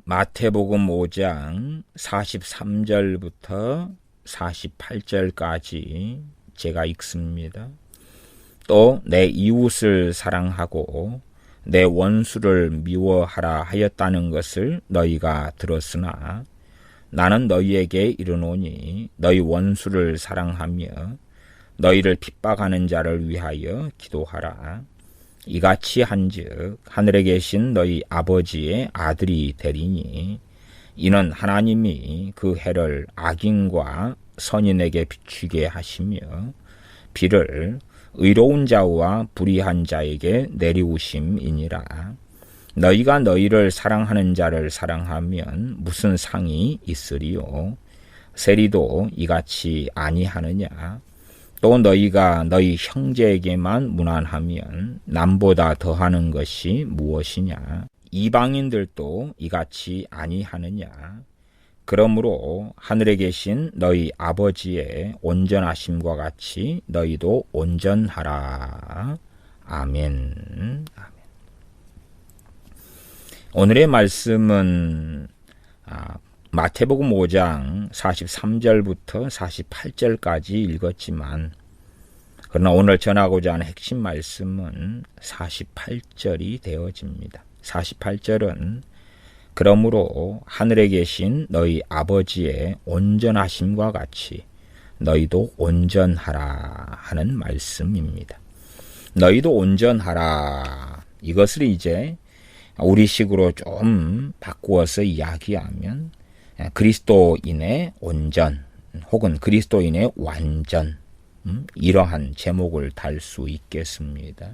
마태복음 5장 43절부터 48절까지 제가 읽습니다. 또 내 이웃을 사랑하고 내 원수를 미워하라 하였다는 것을 너희가 들었으나 나는 너희에게 이르노니 너희 원수를 사랑하며 너희를 핍박하는 자를 위하여 기도하라. 이같이 한즉 하늘에 계신 너희 아버지의 아들이 되리니 이는 하나님이 그 해를 악인과 선인에게 비추게 하시며 비를 의로운 자와 불의한 자에게 내리우심이니라. 너희가 너희를 사랑하는 자를 사랑하면 무슨 상이 있으리요? 세리도 이같이 아니하느냐? 또 너희가 너희 형제에게만 무난하면 남보다 더하는 것이 무엇이냐? 이방인들도 이같이 아니하느냐? 그러므로 하늘에 계신 너희 아버지의 온전하심과 같이 너희도 온전하라. 아멘. 아멘. 오늘의 말씀은 마태복음 5장 43절부터 48절까지 읽었지만 그러나 오늘 전하고자 하는 핵심 말씀은 48절이 되어집니다. 48절은 그러므로 하늘에 계신 너희 아버지의 온전하심과 같이 너희도 온전하라 하는 말씀입니다. 너희도 온전하라. 이것을 이제 우리식으로 좀 바꾸어서 이야기하면 그리스도인의 온전 혹은 그리스도인의 완전, 이러한 제목을 달 수 있겠습니다.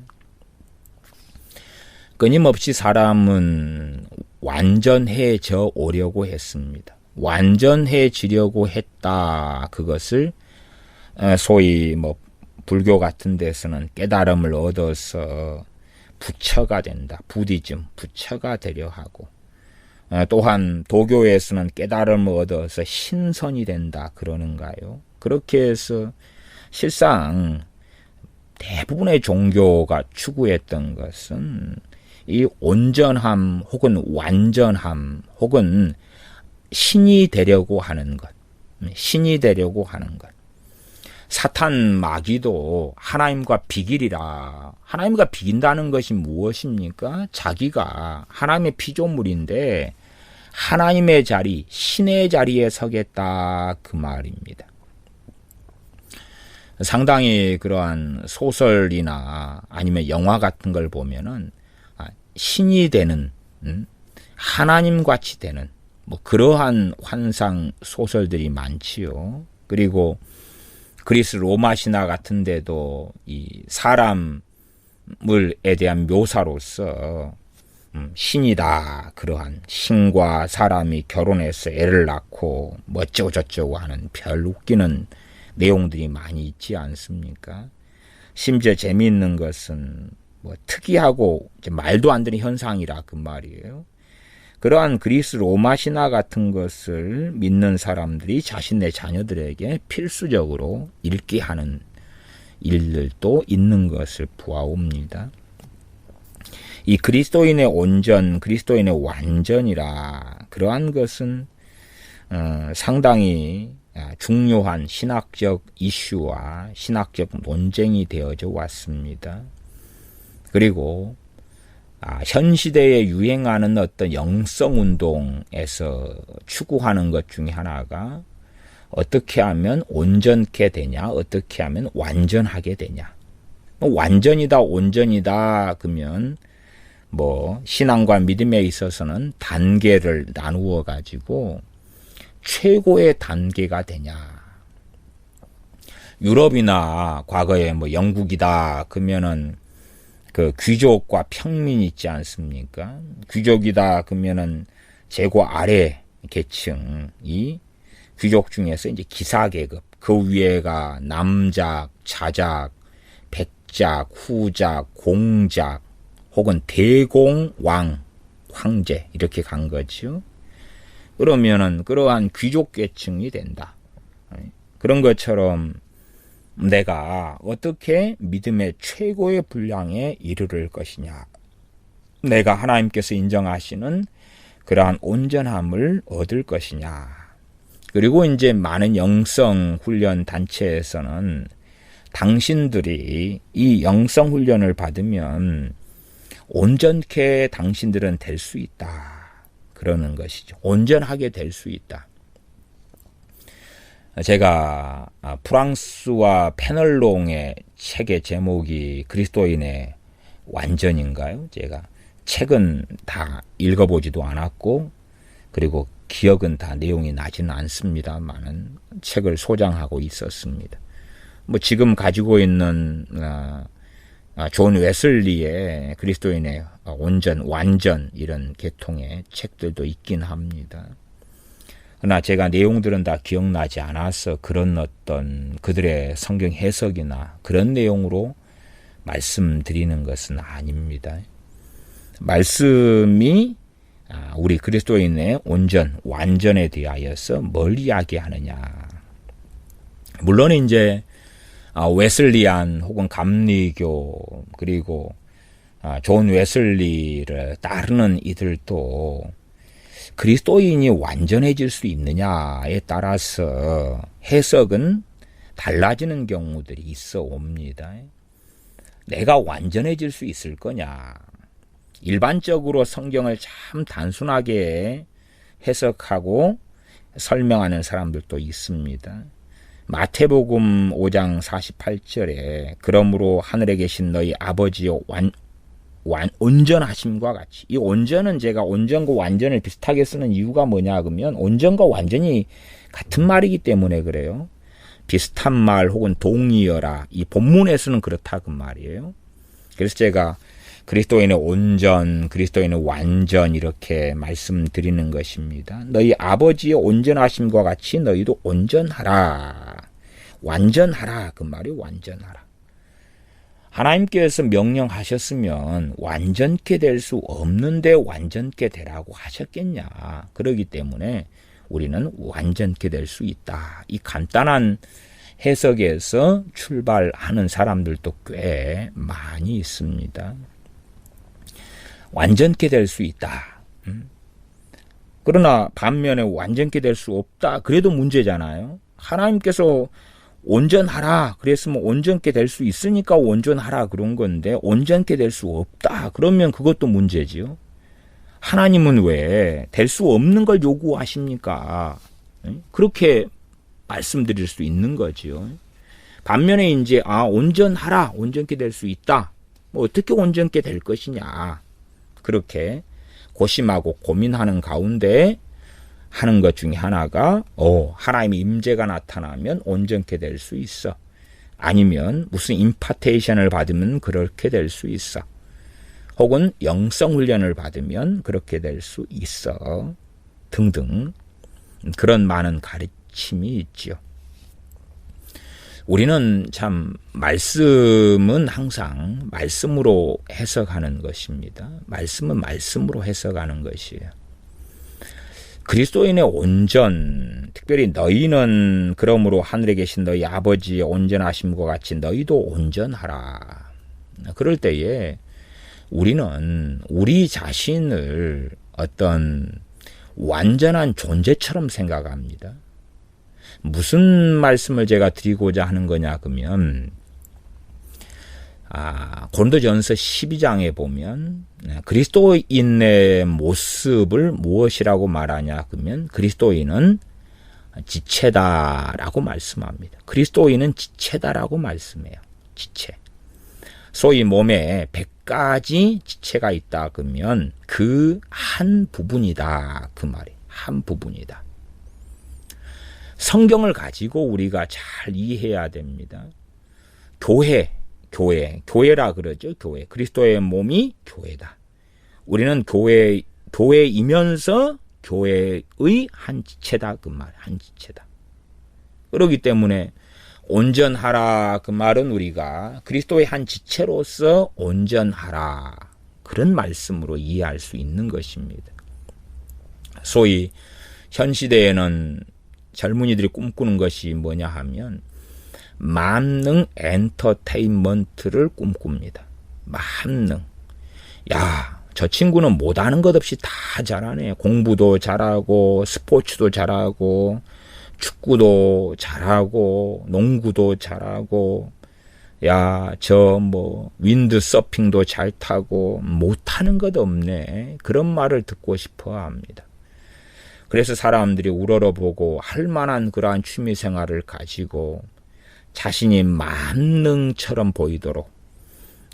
끊임없이 사람은 완전해져 오려고 했습니다. 완전해지려고 했다. 그것을 소위 불교 같은 데서는 깨달음을 얻어서 부처가 된다. 부디즘, 부처가 되려 하고 또한 도교에서는 깨달음을 얻어서 신선이 된다. 그러는가요? 그렇게 해서 실상 대부분의 종교가 추구했던 것은 이 온전함 혹은 완전함 혹은 신이 되려고 하는 것, 신이 되려고 하는 것. 사탄 마귀도 하나님과 비기리라. 하나님과 비긴다는 것이 무엇입니까? 자기가 하나님의 피조물인데 하나님의 자리, 신의 자리에 서겠다 그 말입니다. 상당히 그러한 소설이나 아니면 영화 같은 걸 보면은 신이 되는, 하나님같이 되는 그러한 환상 소설들이 많지요. 그리고 그리스 로마 신화 같은 데도 이 사람에 대한 묘사로서 신이다. 그러한 신과 사람이 결혼해서 애를 낳고 어쩌고 저쩌고 하는 별 웃기는 내용들이 많이 있지 않습니까? 심지어 재미있는 것은 특이하고 말도 안 되는 현상이라 그 말이에요. 그러한 그리스 로마 신화 같은 것을 믿는 사람들이 자신의 자녀들에게 필수적으로 읽게 하는 일들도 있는 것을 보아옵니다. 이 그리스도인의 온전, 그리스도인의 완전이라 그러한 것은 상당히 중요한 신학적 이슈와 신학적 논쟁이 되어져 왔습니다. 그리고 현 시대에 유행하는 어떤 영성운동에서 추구하는 것 중에 하나가 어떻게 하면 온전케 되냐, 어떻게 하면 완전하게 되냐. 완전이다, 온전이다 그러면 신앙과 믿음에 있어서는 단계를 나누어 가지고 최고의 단계가 되냐. 유럽이나 과거에 영국이다 그러면은 그 귀족과 평민이 있지 않습니까? 귀족이다 그러면은 제고 아래 계층이 귀족 중에서 이제 기사계급, 그 위에가 남작, 자작, 백작, 후작, 공작 혹은 대공, 왕, 황제 이렇게 간 거죠. 그러면은 그러한 귀족 계층이 된다. 그런 것처럼 내가 어떻게 믿음의 최고의 분량에 이르를 것이냐. 내가 하나님께서 인정하시는 그러한 온전함을 얻을 것이냐. 그리고 이제 많은 영성 훈련 단체에서는 당신들이 이 영성 훈련을 받으면 온전케 당신들은 될 수 있다. 그러는 것이죠. 온전하게 될 수 있다. 제가 프랑스와 페널롱의 책의 제목이 그리스도인의 완전인가요? 제가 책은 다 읽어보지도 않았고 그리고 기억은 다 내용이 나지는 않습니다만은 책을 소장하고 있었습니다. 뭐 지금 가지고 있는 존 웨슬리의 그리스도인의 완전 이런 계통의 책들도 있긴 합니다. 그러나 제가 내용들은 다 기억나지 않아서 그런 어떤 그들의 성경 해석이나 그런 내용으로 말씀드리는 것은 아닙니다. 말씀이 우리 그리스도인의 완전에 대하여서 뭘 이야기하느냐. 물론 이제 웨슬리안 혹은 감리교 그리고 존 웨슬리를 따르는 이들도 그리스도인이 완전해질 수 있느냐에 따라서 해석은 달라지는 경우들이 있어 옵니다. 내가 완전해질 수 있을 거냐. 일반적으로 성경을 참 단순하게 해석하고 설명하는 사람들도 있습니다. 마태복음 5장 48절에 그러므로 하늘에 계신 너희 아버지여 온전하심과 같이, 이 온전은 제가 온전과 완전을 비슷하게 쓰는 이유가 뭐냐 그러면 온전과 완전이 같은 말이기 때문에 그래요. 비슷한 말 혹은 동의어라. 이 본문에서는 그렇다 그 말이에요. 그래서 제가 그리스도인의 온전, 그리스도인의 완전 이렇게 말씀드리는 것입니다. 너희 아버지의 온전하심과 같이 너희도 온전하라. 완전하라. 그 말이 완전하라. 하나님께서 명령하셨으면 완전케 될 수 없는데 완전케 되라고 하셨겠냐. 그렇기 때문에 우리는 완전케 될 수 있다. 이 간단한 해석에서 출발하는 사람들도 꽤 많이 있습니다. 완전케 될 수 있다. 그러나 반면에 완전케 될 수 없다. 그래도 문제잖아요. 하나님께서 온전하라. 그랬으면 온전케 될 수 있으니까 온전하라 그런 건데 온전케 될 수 없다. 그러면 그것도 문제지요. 하나님은 왜 될 수 없는 걸 요구하십니까? 그렇게 말씀드릴 수 있는 거지요. 반면에 이제 온전하라. 온전케 될 수 있다. 뭐 어떻게 온전케 될 것이냐. 그렇게 고심하고 고민하는 가운데 하는 것 중에 하나가 하나님의 임재가 나타나면 온전케 될 수 있어. 아니면 무슨 임파테이션을 받으면 그렇게 될 수 있어. 혹은 영성 훈련을 받으면 그렇게 될 수 있어. 등등 그런 많은 가르침이 있죠. 우리는 참 말씀은 항상 말씀으로 해석하는 것입니다. 말씀은 말씀으로 해석하는 것이에요. 그리스도인의 온전, 특별히 너희는 그러므로 하늘에 계신 너희 아버지의 온전하심과 같이 너희도 온전하라. 그럴 때에 우리는 우리 자신을 어떤 완전한 존재처럼 생각합니다. 무슨 말씀을 제가 드리고자 하는 거냐 그러면 고린도전서 12장에 보면 그리스도인의 모습을 무엇이라고 말하냐 그러면 그리스도인은 지체다라고 말씀합니다. 그리스도인은 지체다라고 말씀해요. 지체. 소위 몸에 100가지 지체가 있다 그러면 그 한 부분이다. 그 말이 한 부분이다. 성경을 가지고 우리가 잘 이해해야 됩니다. 교회라 그러죠. 교회. 그리스도의 몸이 교회다. 우리는 교회이면서 교회의 한 지체다. 그 말, 한 지체다. 그렇기 때문에 온전하라 그 말은 우리가 그리스도의 한 지체로서 온전하라. 그런 말씀으로 이해할 수 있는 것입니다. 소위 현 시대에는 젊은이들이 꿈꾸는 것이 뭐냐 하면 만능 엔터테인먼트를 꿈꿉니다. 만능. 저 친구는 못하는 것 없이 다 잘하네. 공부도 잘하고 스포츠도 잘하고 축구도 잘하고 농구도 잘하고 야, 저 윈드 서핑도 잘 타고 못하는 것 없네. 그런 말을 듣고 싶어 합니다. 그래서 사람들이 우러러보고 할 만한 그러한 취미 생활을 가지고 자신이 만능처럼 보이도록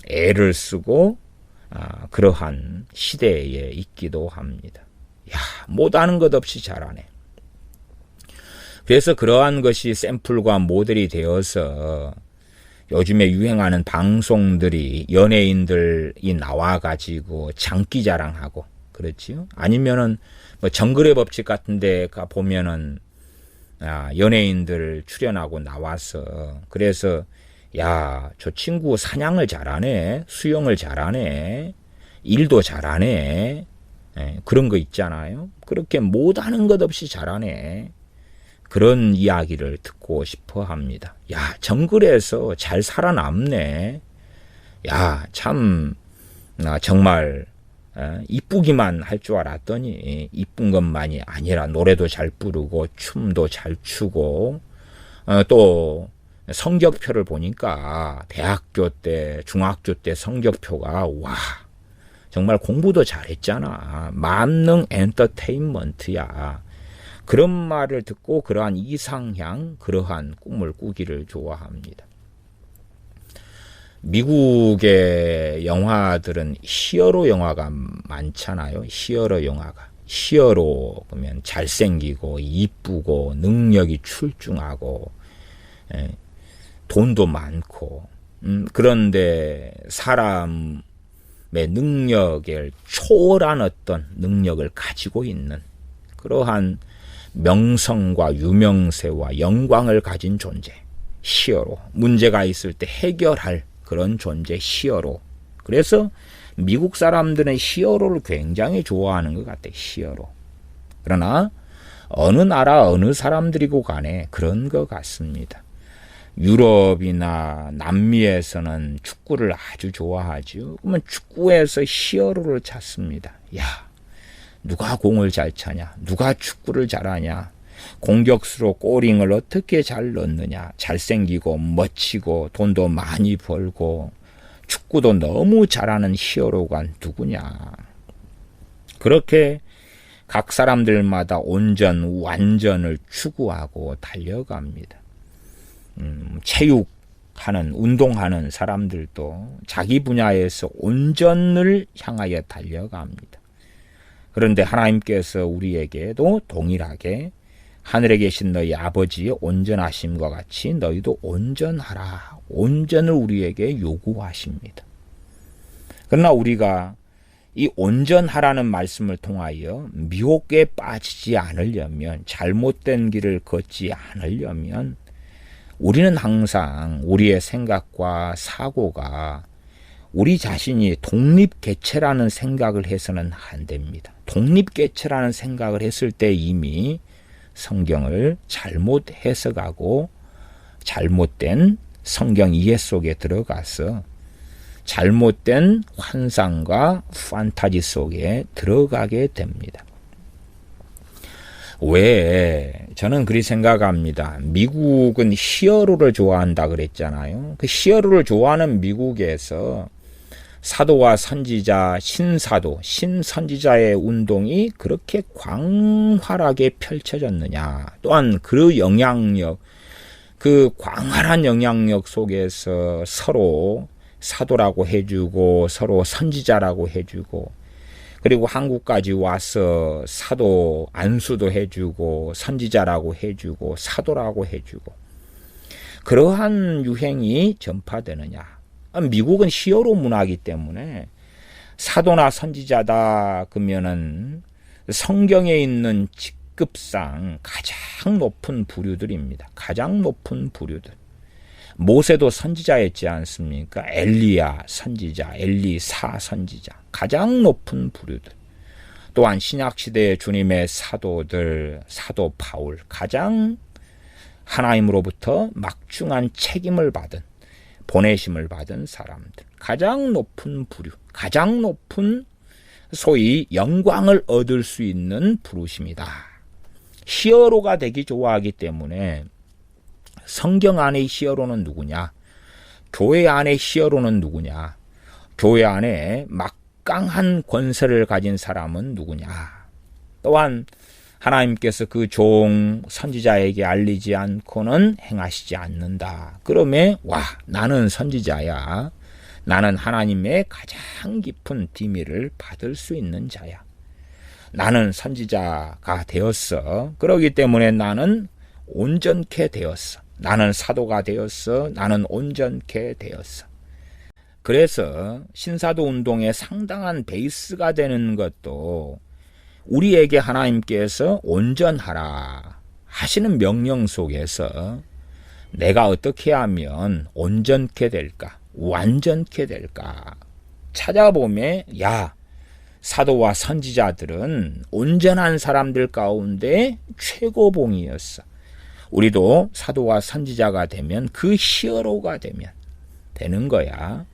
애를 쓰고 그러한 시대에 있기도 합니다. 야, 못하는 것 없이 잘하네. 그래서 그러한 것이 샘플과 모델이 되어서 요즘에 유행하는 방송들이 연예인들이 나와가지고 장기자랑하고 그렇지요. 아니면은 정글의 법칙 같은 데 가 보면은 연예인들 출연하고 나와서 그래서 야, 저 친구 사냥을 잘하네, 수영을 잘하네, 일도 잘하네, 그런 거 있잖아요. 그렇게 못하는 것 없이 잘하네. 그런 이야기를 듣고 싶어 합니다. 야, 정글에서 잘 살아남네. 야, 참 정말 이쁘기만 할 줄 알았더니 이쁜 것만이 아니라 노래도 잘 부르고 춤도 잘 추고 또 성적표를 보니까 대학교 때 중학교 때 성적표가 와 정말 공부도 잘했잖아. 만능 엔터테인먼트야. 그런 말을 듣고 그러한 이상향 그러한 꿈을 꾸기를 좋아합니다. 미국의 영화들은 히어로 영화가 많잖아요. 히어로 영화가. 히어로 보면 잘생기고 이쁘고 능력이 출중하고 돈도 많고 그런데 사람의 능력을 초월한 어떤 능력을 가지고 있는 그러한 명성과 유명세와 영광을 가진 존재 히어로. 문제가 있을 때 해결할 그런 존재 히어로. 그래서 미국 사람들은 히어로를 굉장히 좋아하는 것 같아요. 히어로. 그러나 어느 나라 어느 사람들이고 간에 그런 것 같습니다. 유럽이나 남미에서는 축구를 아주 좋아하죠. 그러면 축구에서 히어로를 찾습니다. 야, 누가 공을 잘 차냐? 누가 축구를 잘하냐? 공격수로 골링을 어떻게 잘 넣느냐? 잘생기고 멋지고 돈도 많이 벌고 축구도 너무 잘하는 히어로가 누구냐? 그렇게 각 사람들마다 온전, 완전을 추구하고 달려갑니다. 체육하는, 운동하는 사람들도 자기 분야에서 온전을 향하여 달려갑니다. 그런데 하나님께서 우리에게도 동일하게 하늘에 계신 너희 아버지의 온전하심과 같이 너희도 온전하라. 온전을 우리에게 요구하십니다. 그러나 우리가 이 온전하라는 말씀을 통하여 미혹에 빠지지 않으려면 잘못된 길을 걷지 않으려면 우리는 항상 우리의 생각과 사고가 우리 자신이 독립개체라는 생각을 해서는 안 됩니다. 독립개체라는 생각을 했을 때 이미 성경을 잘못 해석하고 잘못된 성경 이해 속에 들어가서 잘못된 환상과 판타지 속에 들어가게 됩니다. 왜 저는 그리 생각합니다. 미국은 히어로를 좋아한다 그랬잖아요. 그 히어로를 좋아하는 미국에서 사도와 선지자, 신사도, 신선지자의 운동이 그렇게 광활하게 펼쳐졌느냐. 또한 그 영향력, 그 광활한 영향력 속에서 서로 사도라고 해주고 서로 선지자라고 해주고 그리고 한국까지 와서 사도 안수도 해주고 선지자라고 해주고 사도라고 해주고 그러한 유행이 전파되느냐. 미국은 히어로 문화이기 때문에 사도나 선지자다 그러면은 성경에 있는 직급상 가장 높은 부류들입니다. 가장 높은 부류들. 모세도 선지자였지 않습니까? 엘리야 선지자, 엘리사 선지자. 가장 높은 부류들. 또한 신약시대의 주님의 사도들, 사도 바울. 가장 하나님으로부터 막중한 책임을 받은, 보내심을 받은 사람들. 가장 높은 부류, 가장 높은 소위 영광을 얻을 수 있는 부르심이다. 히어로가 되기 좋아하기 때문에 성경 안의 히어로는 누구냐? 교회 안의 히어로는 누구냐? 교회 안에 막강한 권세를 가진 사람은 누구냐? 또한 하나님께서 그 종 선지자에게 알리지 않고는 행하시지 않는다. 그러면 나는 선지자야. 나는 하나님의 가장 깊은 비밀을 받을 수 있는 자야. 나는 선지자가 되었어. 그러기 때문에 나는 온전케 되었어. 나는 사도가 되었어. 나는 온전케 되었어. 그래서 신사도 운동의 상당한 베이스가 되는 것도 우리에게 하나님께서 온전하라 하시는 명령 속에서 내가 어떻게 하면 온전케 될까? 완전케 될까? 찾아보면 사도와 선지자들은 온전한 사람들 가운데 최고봉이었어. 우리도 사도와 선지자가 되면 그 히어로가 되는 거야.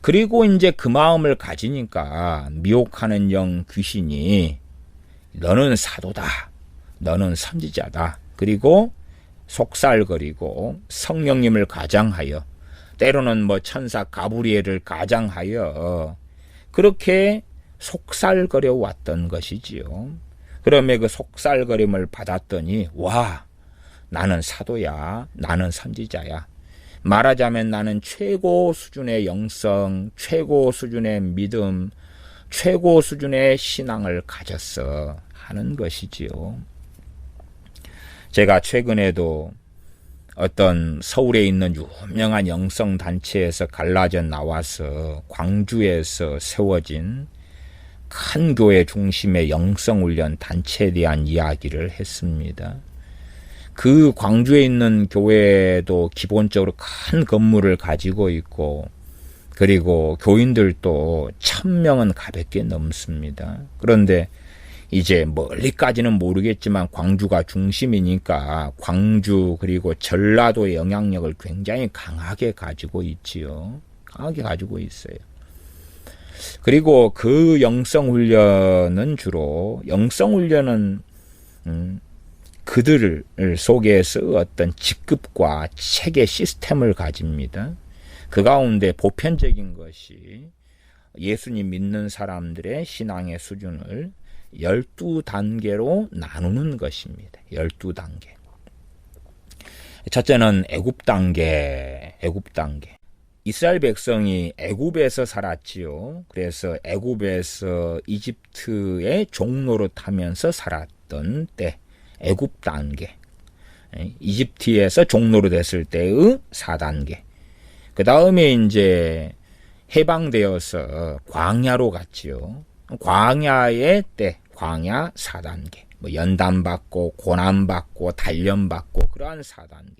그리고 이제 그 마음을 가지니까 미혹하는 영 귀신이 너는 사도다. 너는 선지자다. 그리고 속살거리고 성령님을 가장하여 때로는 천사 가브리엘을 가장하여 그렇게 속살거려 왔던 것이지요. 그러면 그 속살거림을 받았더니 나는 사도야. 나는 선지자야. 말하자면 나는 최고 수준의 영성, 최고 수준의 믿음, 최고 수준의 신앙을 가졌어 하는 것이지요. 제가 최근에도 어떤 서울에 있는 유명한 영성단체에서 갈라져 나와서 광주에서 세워진 큰 교회 중심의 영성훈련 단체에 대한 이야기를 했습니다. 그 광주에 있는 교회도 기본적으로 큰 건물을 가지고 있고 그리고 교인들도 1000명은 가볍게 넘습니다. 그런데 이제 멀리까지는 모르겠지만 광주가 중심이니까 광주 그리고 전라도의 영향력을 굉장히 강하게 가지고 있지요. 강하게 가지고 있어요. 그리고 그 영성훈련은 주로 그들 속에서 어떤 직급과 체계 시스템을 가집니다. 그 가운데 보편적인 것이 예수님 믿는 사람들의 신앙의 수준을 12단계로 나누는 것입니다. 12단계. 첫째는 애굽 단계. 이스라엘 백성이 애굽에서 살았지요. 그래서 애굽에서 이집트의 종노릇하면서 살았던 때 애굽 단계. 이집트에서 종노릇 됐을 때의 4단계. 그 다음에 이제 해방되어서 광야로 갔지요. 광야의 때, 광야 4단계. 연단받고, 고난받고, 단련받고, 그러한 4단계.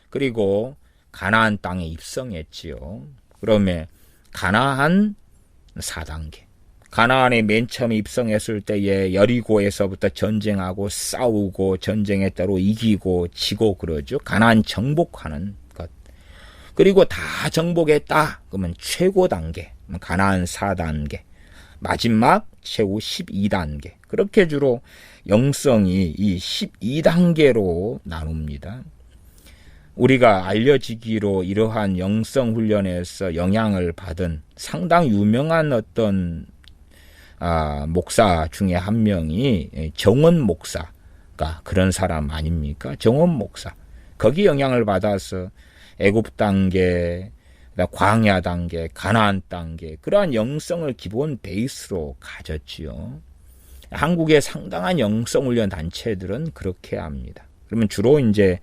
그리고 가나안 땅에 입성했지요. 그러면 가나안 4단계. 가나안에 맨 처음 입성했을 때에 여리고에서부터 전쟁하고 싸우고 전쟁에 따로 이기고 지고 그러죠. 가나안 정복하는 것. 그리고 다 정복했다. 그러면 최고 단계. 가나안 4단계. 마지막 최후 12단계. 그렇게 주로 영성이 이 12단계로 나눕니다. 우리가 알려지기로 이러한 영성 훈련에서 영향을 받은 상당히 유명한 어떤 목사 중에 한 명이 정원 목사가 그런 사람 아닙니까? 정원 목사. 거기 영향을 받아서 애굽 단계, 광야 단계, 가나안 단계 그러한 영성을 기본 베이스로 가졌지요. 한국의 상당한 영성 훈련 단체들은 그렇게 합니다. 그러면 주로 이제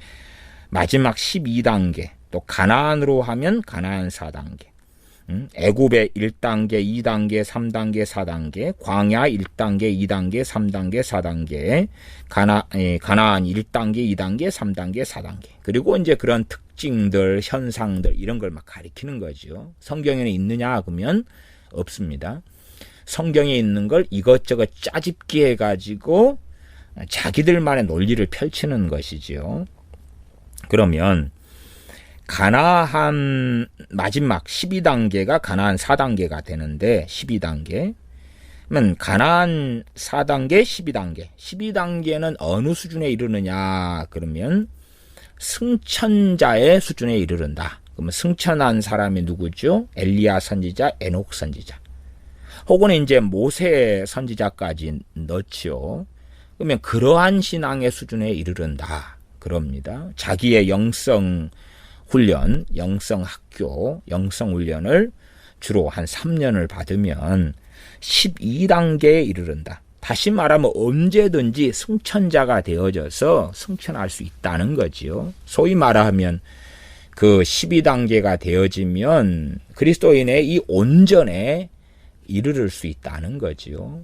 마지막 12단계, 또 가나안으로 하면 가나안 4단계, 애굽의 1단계, 2단계, 3단계, 4단계, 광야 1단계, 2단계, 3단계, 4단계, 가나안 1단계, 2단계, 3단계, 4단계. 그리고 이제 그런 특징들, 현상들 이런 걸 막 가리키는 거죠. 성경에는 있느냐 그러면 없습니다. 성경에 있는 걸 이것저것 짜집기 해가지고 자기들만의 논리를 펼치는 것이지요. 그러면 가나안 마지막 12단계가 가나안 4단계가 되는데 12단계 그러면 가나안 4단계, 12단계. 12단계는 어느 수준에 이르느냐 그러면 승천자의 수준에 이르른다. 그러면 승천한 사람이 누구죠? 엘리야 선지자, 에녹 선지자. 혹은 이제 모세 선지자까지 넣지요. 그러면 그러한 신앙의 수준에 이르른다. 그럽니다. 자기의 영성 훈련, 영성 학교, 영성 훈련을 주로 한 3년을 받으면 12단계에 이르른다. 다시 말하면 언제든지 승천자가 되어져서 승천할 수 있다는 거지요. 소위 말하면 그 12단계가 되어지면 그리스도인의 이 온전에 이르를 수 있다는 거지요.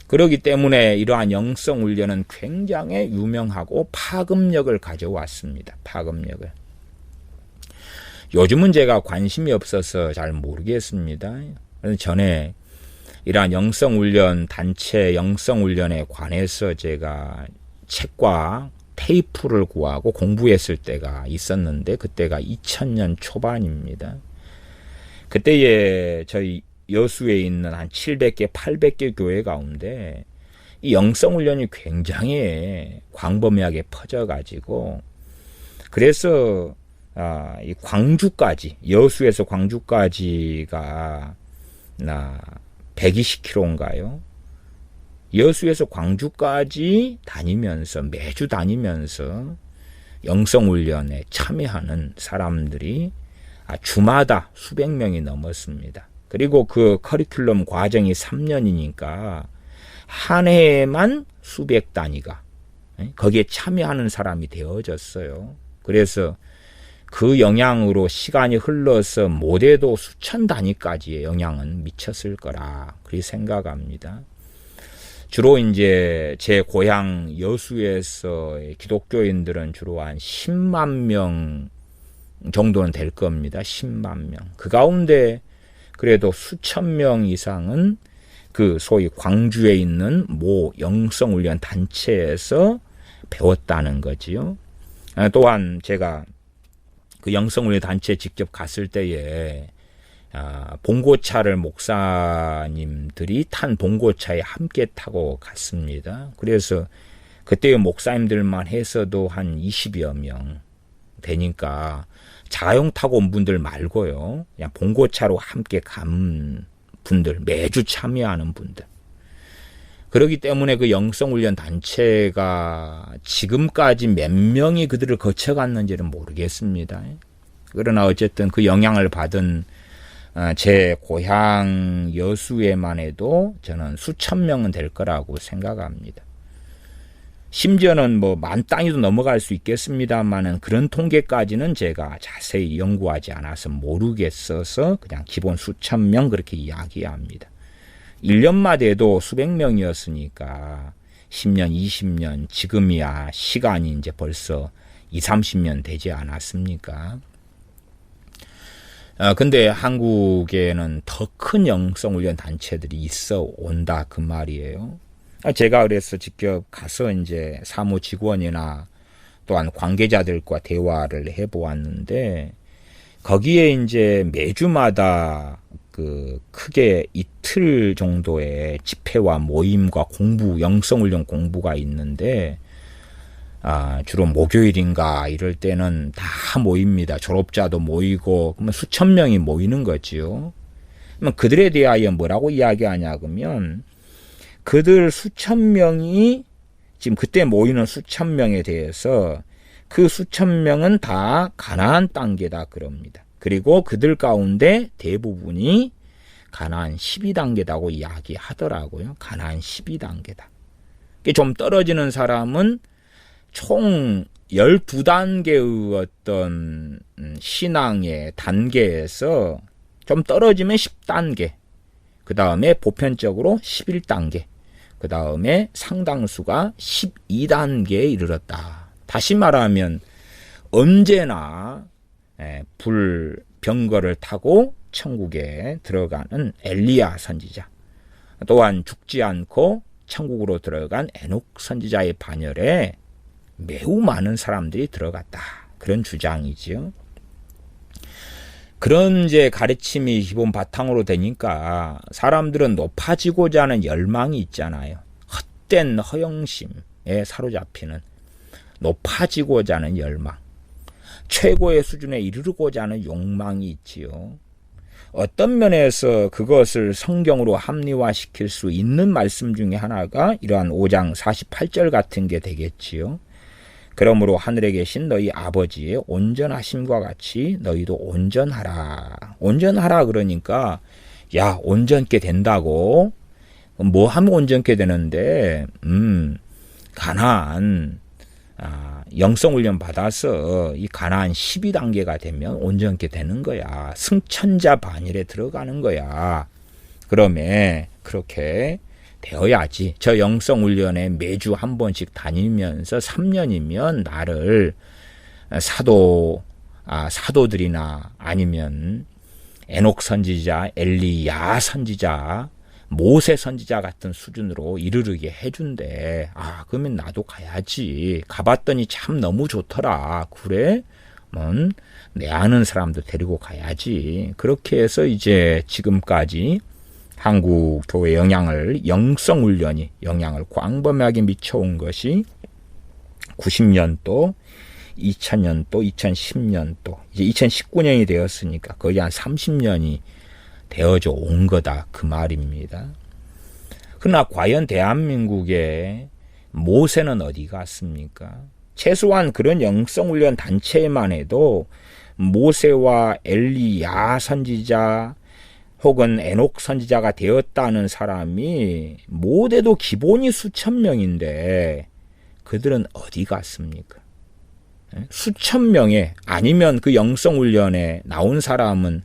그렇기 때문에 이러한 영성 훈련은 굉장히 유명하고 파급력을 가져왔습니다. 파급력을. 요즘은 제가 관심이 없어서 잘 모르겠습니다. 전에 이러한 영성훈련, 단체 영성훈련에 관해서 제가 책과 테이프를 구하고 공부했을 때가 있었는데 그때가 2000년 초반입니다. 그때에 저희 여수에 있는 한 700개, 800개 교회 가운데 이 영성훈련이 굉장히 광범위하게 퍼져가지고 그래서 이 광주까지, 여수에서 광주까지가 120km인가요? 여수에서 광주까지 다니면서, 매주 다니면서 영성훈련에 참여하는 사람들이 주마다 수백 명이 넘었습니다. 그리고 그 커리큘럼 과정이 3년이니까 한 해에만 수백 단위가 거기에 참여하는 사람이 되어졌어요. 그래서 그 영향으로 시간이 흘러서 못해도 수천 단위까지의 영향은 미쳤을 거라 그렇게 생각합니다. 주로 이제 제 고향 여수에서의 기독교인들은 주로 한 10만 명 정도는 될 겁니다. 10만 명. 그 가운데 그래도 수천 명 이상은 그 소위 광주에 있는 모 영성훈련 단체에서 배웠다는 거지요. 또한 제가 그 영성훈련 단체에 직접 갔을 때에 봉고차를 목사님들이 탄 봉고차에 함께 타고 갔습니다. 그래서 그때의 목사님들만 해서도 한 20여 명 되니까 자가용 타고 온 분들 말고요. 그냥 봉고차로 함께 간 분들, 매주 참여하는 분들. 그렇기 때문에 그 영성훈련 단체가 지금까지 몇 명이 그들을 거쳐갔는지는 모르겠습니다. 그러나 어쨌든 그 영향을 받은 제 고향 여수에만 해도 저는 수천 명은 될 거라고 생각합니다. 심지어는 뭐 만 단위도 넘어갈 수 있겠습니다만은 그런 통계까지는 제가 자세히 연구하지 않아서 모르겠어서 그냥 기본 수천 명 그렇게 이야기합니다. 1년마다 해도 수백 명이었으니까 10년, 20년, 지금이야 시간이 이제 벌써 20, 30년 되지 않았습니까? 근데 한국에는 더 큰 영성훈련 단체들이 있어 온다 그 말이에요. 제가 그래서 직접 가서 이제 사무직원이나 또한 관계자들과 대화를 해보았는데 거기에 이제 매주마다 그 크게 이틀 정도의 집회와 모임과 공부, 영성훈련 공부가 있는데 주로 목요일인가 이럴 때는 다 모입니다. 졸업자도 모이고 그러면 수천 명이 모이는 거지요. 그러면 그들에 대하여 뭐라고 이야기하냐 그러면 그들 수천 명이 지금 그때 모이는 수천 명에 대해서 그 수천 명은 다 가나안 단계다 그럽니다. 그리고 그들 가운데 대부분이 가나안 12단계다고 이야기하더라고요. 가나안 12단계다. 좀 떨어지는 사람은 총 12단계의 어떤 신앙의 단계에서 좀 떨어지면 10단계, 그 다음에 보편적으로 11단계, 그 다음에 상당수가 12단계에 이르렀다. 다시 말하면 언제나 불병거를 타고 천국에 들어가는 엘리야 선지자, 또한 죽지 않고 천국으로 들어간 에녹 선지자의 반열에 매우 많은 사람들이 들어갔다. 그런 주장이지요. 그런 이제 가르침이 기본 바탕으로 되니까 사람들은 높아지고자 하는 열망이 있잖아요. 헛된 허영심에 사로잡히는 높아지고자 하는 열망, 최고의 수준에 이르고자 하는 욕망이 있지요. 어떤 면에서 그것을 성경으로 합리화시킬 수 있는 말씀 중에 하나가 이러한 5장 48절 같은 게 되겠지요. 그러므로 하늘에 계신 너희 아버지의 온전하심과 같이 너희도 온전하라. 온전하라 그러니까 야 온전케 된다고? 뭐 하면 온전케 되는데 가나안 영성훈련 받아서 이 가나안 12단계가 되면 온전케 되는 거야. 승천자 반열에 들어가는 거야. 그러면 그렇게 되어야지. 저 영성훈련에 매주 한 번씩 다니면서 3년이면 나를 사도들이나 아니면 에녹 선지자, 엘리야 선지자, 모세 선지자 같은 수준으로 이르르게 해준대. 그러면 나도 가야지. 가봤더니 참 너무 좋더라. 그래? 내 아는 사람도 데리고 가야지. 그렇게 해서 이제 지금까지 한국 교회 영성훈련이 영향을 광범위하게 미쳐온 것이 90년도, 2000년도, 2010년도, 이제 2019년이 되었으니까 거의 한 30년이 되어져 온 거다. 그 말입니다. 그러나 과연 대한민국의 모세는 어디 갔습니까? 최소한 그런 영성훈련 단체만 해도 모세와 엘리야 선지자 혹은 에녹 선지자가 되었다는 사람이 못해도 기본이 수천 명인데 그들은 어디 갔습니까? 수천 명에 아니면 그 영성훈련에 나온 사람은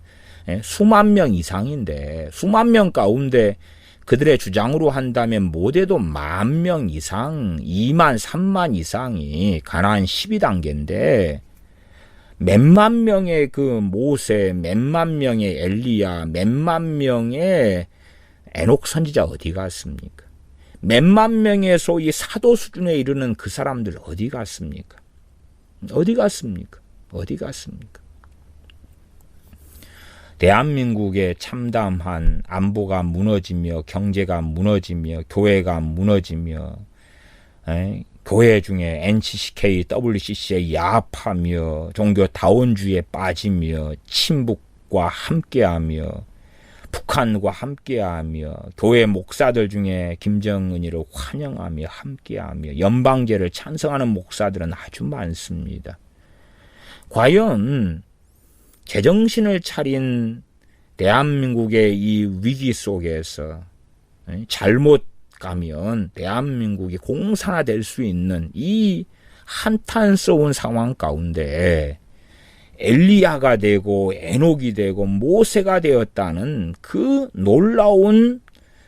수만 명 이상인데 수만 명 가운데 그들의 주장으로 한다면 못해도 10,000명 이상 2만 3만 이상이 가나안 12단계인데 몇만 명의 그 모세, 몇만 명의 엘리야, 몇만 명의 에녹 선지자 어디 갔습니까? 몇만 명의 소위 사도 수준에 이르는 그 사람들 어디 갔습니까? 어디 갔습니까? 어디 갔습니까? 대한민국의 참담한 안보가 무너지며 경제가 무너지며 교회가 무너지며 교회 중에 NCCK, WCC에 야합하며 종교 다원주의에 빠지며 친북과 함께하며 북한과 함께하며 교회 목사들 중에 김정은이를 환영하며 함께하며 연방제를 찬성하는 목사들은 아주 많습니다. 과연 제정신을 차린 대한민국의 이 위기 속에서 잘못 가면 대한민국이 공산화될 수 있는 이 한탄스러운 상황 가운데 엘리야가 되고 에녹이 되고 모세가 되었다는 그 놀라운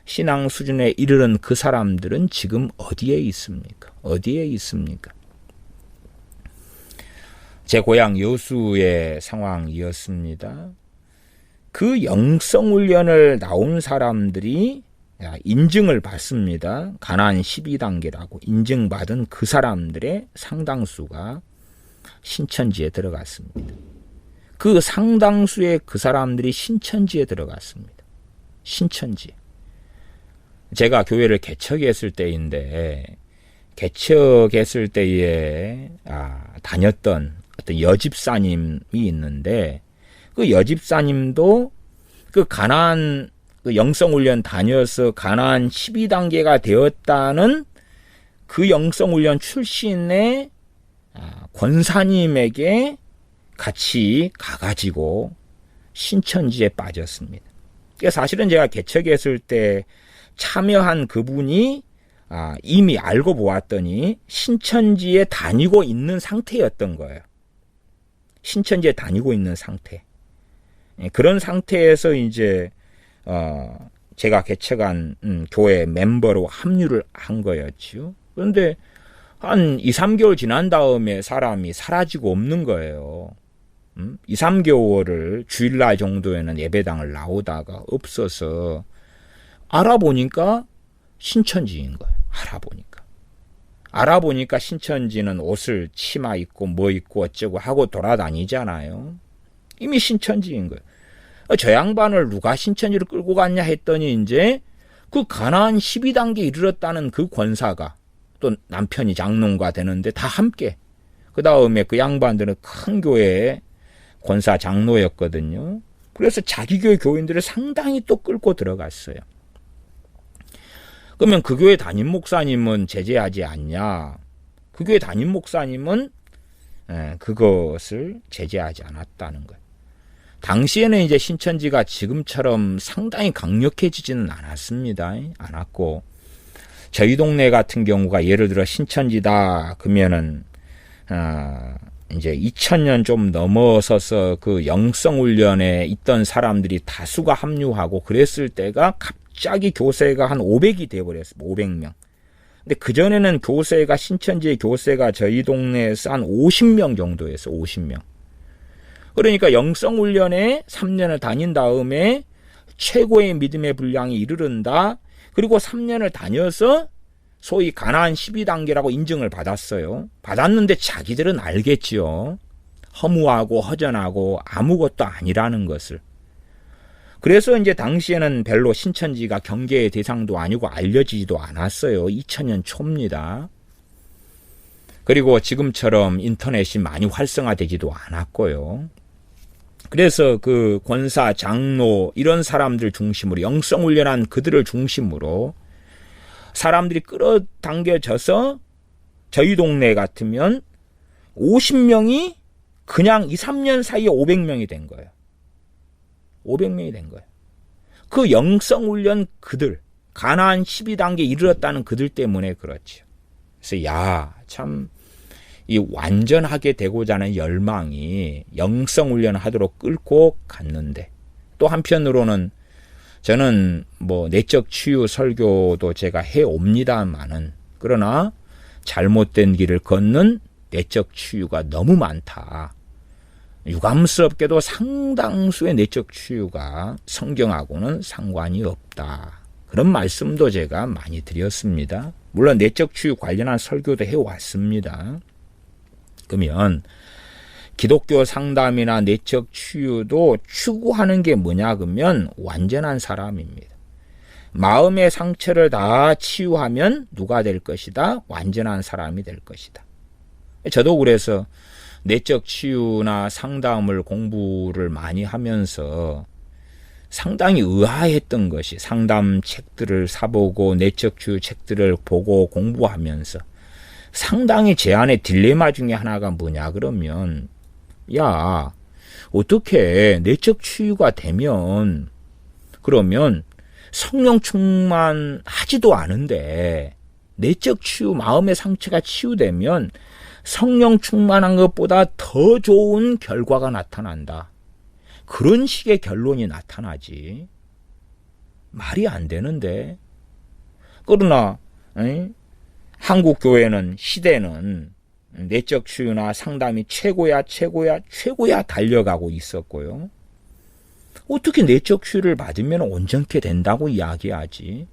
신앙 수준에 이르는 그 사람들은 지금 어디에 있습니까? 어디에 있습니까? 제 고향 여수의 상황이었습니다. 그 영성훈련을 나온 사람들이 인증을 받습니다. 가나안 12단계라고 인증받은 그 사람들의 상당수가 신천지에 들어갔습니다. 그 상당수의 그 사람들이 신천지에 들어갔습니다. 신천지. 제가 교회를 개척했을 때인데 개척했을 때에 다녔던 어떤 여집사님이 있는데 그 여집사님도 그 가나안 그 영성훈련 다녀서 가나안 12단계가 되었다는 그 영성훈련 출신의 권사님에게 같이 가가지고 신천지에 빠졌습니다. 사실은 제가 개척했을 때 참여한 그분이 이미 알고 보았더니 신천지에 다니고 있는 상태였던 거예요. 신천지에 다니고 있는 상태. 그런 상태에서 이제 제가 개척한 교회 멤버로 합류를 한 거였죠. 그런데 한 2, 3개월 지난 다음에 사람이 사라지고 없는 거예요. 2, 3개월을 주일날 정도에는 예배당을 나오다가 없어서 알아보니까 신천지인 거예요. 알아보니까 신천지는 옷을 치마 입고 뭐 입고 어쩌고 하고 돌아다니잖아요. 이미 신천지인 거예요. 저 양반을 누가 신천지로 끌고 갔냐 했더니 이제 그 가나안 12단계에 이르렀다는 그 권사가 또 남편이 장로가 되는데 다 함께 그 다음에 그 양반들은 큰 교회의 권사 장로였거든요. 그래서 자기 교회 교인들을 상당히 또 끌고 들어갔어요. 그러면 그 교회 담임 목사님은 제재하지 않냐? 그 교회 담임 목사님은 그것을 제재하지 않았다는 거예요. 당시에는 이제 신천지가 지금처럼 상당히 강력해지지는 않았습니다. 않았고 저희 동네 같은 경우가 예를 들어 신천지다 그러면은 이제 2000년 좀 넘어서서 그 영성훈련에 있던 사람들이 다수가 합류하고 그랬을 때가 갑자기 교세가 한 500이 돼버렸어요. 500명. 근데 그전에는 교세가 신천지의 교세가 저희 동네에서 한 50명 정도였어요. 50명. 그러니까 영성훈련에 3년을 다닌 다음에 최고의 믿음의 분량이 이르른다. 그리고 3년을 다녀서 소위 가나안 12단계라고 인증을 받았어요. 받았는데 자기들은 알겠지요. 허무하고 허전하고 아무것도 아니라는 것을. 그래서 이제 당시에는 별로 신천지가 경계의 대상도 아니고 알려지지도 않았어요. 2000년 초입니다. 그리고 지금처럼 인터넷이 많이 활성화되지도 않았고요. 그래서 그 권사, 장로 이런 사람들 중심으로 영성훈련한 그들을 중심으로 사람들이 끌어당겨져서 저희 동네 같으면 50명이 그냥 2, 3년 사이에 500명이 된 거예요. 500명이 된 거예요. 그 영성훈련 그들, 가나안 12단계에 이르렀다는 그들 때문에 그렇죠. 그래서 참 이 완전하게 되고자 하는 열망이 영성훈련을 하도록 끌고 갔는데 또 한편으로는 저는 뭐 내적 치유 설교도 제가 해옵니다마는 그러나 잘못된 길을 걷는 내적 치유가 너무 많다. 유감스럽게도 상당수의 내적 치유가 성경하고는 상관이 없다. 그런 말씀도 제가 많이 드렸습니다. 물론 내적 치유 관련한 설교도 해왔습니다. 그러면 기독교 상담이나 내적 치유도 추구하는 게 뭐냐 그러면 완전한 사람입니다. 마음의 상처를 다 치유하면 누가 될 것이다? 완전한 사람이 될 것이다. 저도 그래서 내적 치유나 상담을 공부를 많이 하면서 상당히 의아했던 것이 상담 책들을 사보고 내적 치유 책들을 보고 공부하면서 상당히 제 안에 딜레마 중에 하나가 뭐냐 그러면 어떻게 내적 치유가 되면 그러면 성령 충만하지도 않은데 내적 치유 마음의 상처가 치유되면 성령 충만한 것보다 더 좋은 결과가 나타난다. 그런 식의 결론이 나타나지. 말이 안 되는데. 그러나 한국 교회는 시대는 내적 치유나 상담이 최고야 달려가고 있었고요. 어떻게 내적 치유를 받으면 온전케 된다고 이야기하지?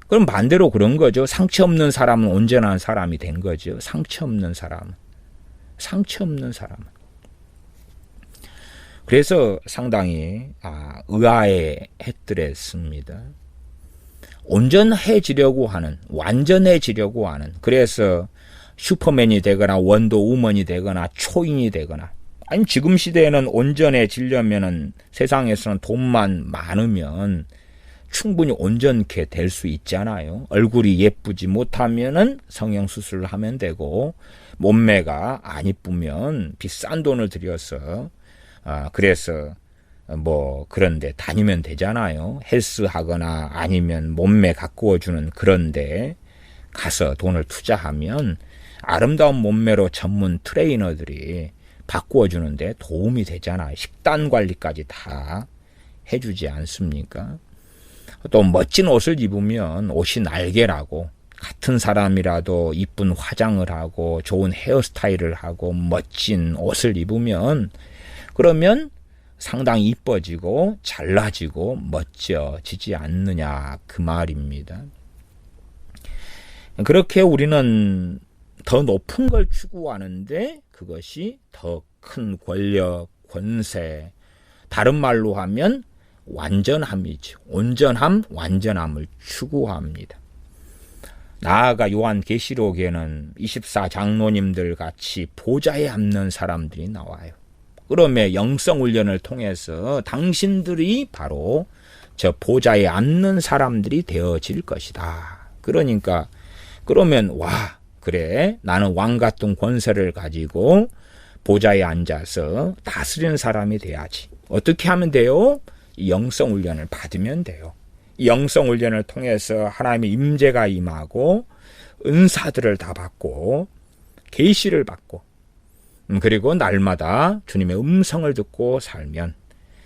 그럼 반대로 그런 거죠. 상처 없는 사람은 온전한 사람이 된 거죠. 상처 없는 사람은. 그래서 상당히 의아해했더랬습니다. 온전해지려고 하는, 완전해지려고 하는, 그래서 슈퍼맨이 되거나 원더우먼이 되거나 초인이 되거나, 아니 지금 시대에는 온전해지려면은 세상에서는 돈만 많으면 충분히 온전케 될 수 있잖아요. 얼굴이 예쁘지 못하면은 성형수술을 하면 되고, 몸매가 안 이쁘면 비싼 돈을 들여서 그래서 그런데 다니면 되잖아요. 헬스 하거나 아니면 몸매 가꾸어주는 그런데 가서 돈을 투자하면 아름다운 몸매로 전문 트레이너들이 바꾸어주는데 도움이 되잖아요. 식단 관리까지 다 해주지 않습니까? 또 멋진 옷을 입으면 옷이 날개라고 같은 사람이라도 이쁜 화장을 하고 좋은 헤어스타일을 하고 멋진 옷을 입으면 그러면 상당히 이뻐지고 잘나지고 멋져지지 않느냐 그 말입니다. 그렇게 우리는 더 높은 걸 추구하는데 그것이 더 큰 권력, 권세, 다른 말로 하면 완전함이죠. 온전함, 완전함을 추구합니다. 나아가 요한계시록에는 24장로님들 같이 보좌에 앉는 사람들이 나와요. 그러면 영성훈련을 통해서 당신들이 바로 저 보좌에 앉는 사람들이 되어질 것이다. 그러니까 그러면 와 그래 나는 왕 같은 권세를 가지고 보좌에 앉아서 다스리는 사람이 돼야지. 어떻게 하면 돼요? 영성훈련을 받으면 돼요. 영성훈련을 통해서 하나님의 임재가 임하고 은사들을 다 받고 계시를 받고 그리고 날마다 주님의 음성을 듣고 살면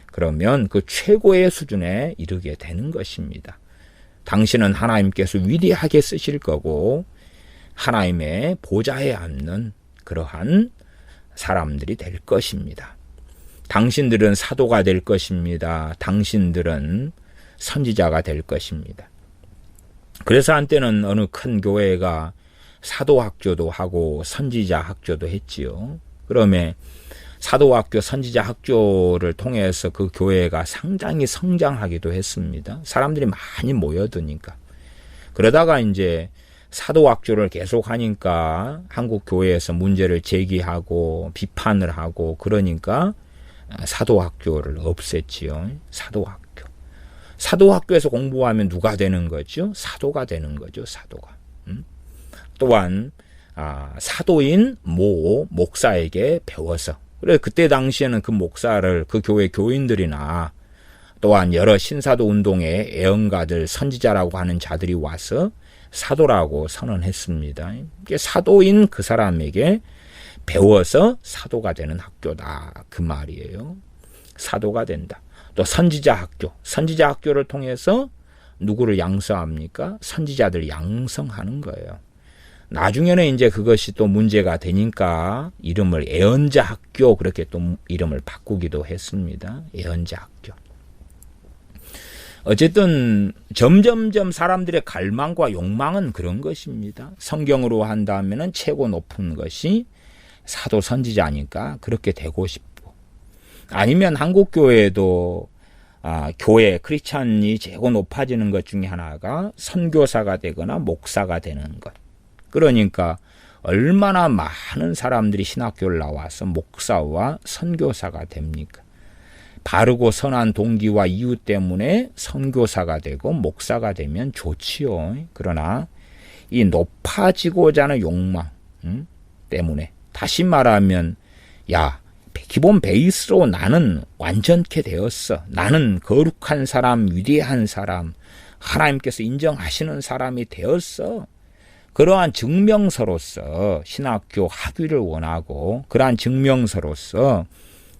그러면 그 최고의 수준에 이르게 되는 것입니다. 당신은 하나님께서 위대하게 쓰실 거고 하나님의 보좌에 앉는 그러한 사람들이 될 것입니다. 당신들은 사도가 될 것입니다. 당신들은 선지자가 될 것입니다. 그래서 한때는 어느 큰 교회가 사도학교도 하고 선지자학교도 했지요. 그러면 사도학교, 선지자학교를 통해서 그 교회가 상당히 성장하기도 했습니다. 사람들이 많이 모여드니까. 그러다가 이제 사도학교를 계속하니까 한국 교회에서 문제를 제기하고 비판을 하고 그러니까 사도학교를 없앴지요. 사도학교. 사도학교에서 공부하면 누가 되는 거죠? 사도가 되는 거죠. 사도가. 또한 사도인 목사에게 배워서 그래 그때 당시에는 그 목사를 그 교회 교인들이나 또한 여러 신사도 운동의 애언가들 선지자라고 하는 자들이 와서 사도라고 선언했습니다. 사도인 그 사람에게 배워서 사도가 되는 학교다 그 말이에요. 사도가 된다. 또 선지자 학교, 선지자 학교를 통해서 누구를 양성합니까? 선지자들 양성하는 거예요. 나중에는 이제 그것이 또 문제가 되니까 이름을 애언자 학교 그렇게 또 이름을 바꾸기도 했습니다. 애언자 학교. 어쨌든 점점점 사람들의 갈망과 욕망은 그런 것입니다. 성경으로 한다면은 최고 높은 것이 사도 선지자니까 그렇게 되고 싶고 아니면 한국 교회에도 교회 크리스찬이 최고 높아지는 것 중에 하나가 선교사가 되거나 목사가 되는 것. 그러니까 얼마나 많은 사람들이 신학교를 나와서 목사와 선교사가 됩니까? 바르고 선한 동기와 이유 때문에 선교사가 되고 목사가 되면 좋지요. 그러나 이 높아지고자 하는 욕망 때문에 다시 말하면 기본 베이스로 나는 완전케 되었어. 나는 거룩한 사람, 위대한 사람, 하나님께서 인정하시는 사람이 되었어. 그러한 증명서로서 신학교 학위를 원하고 그러한 증명서로서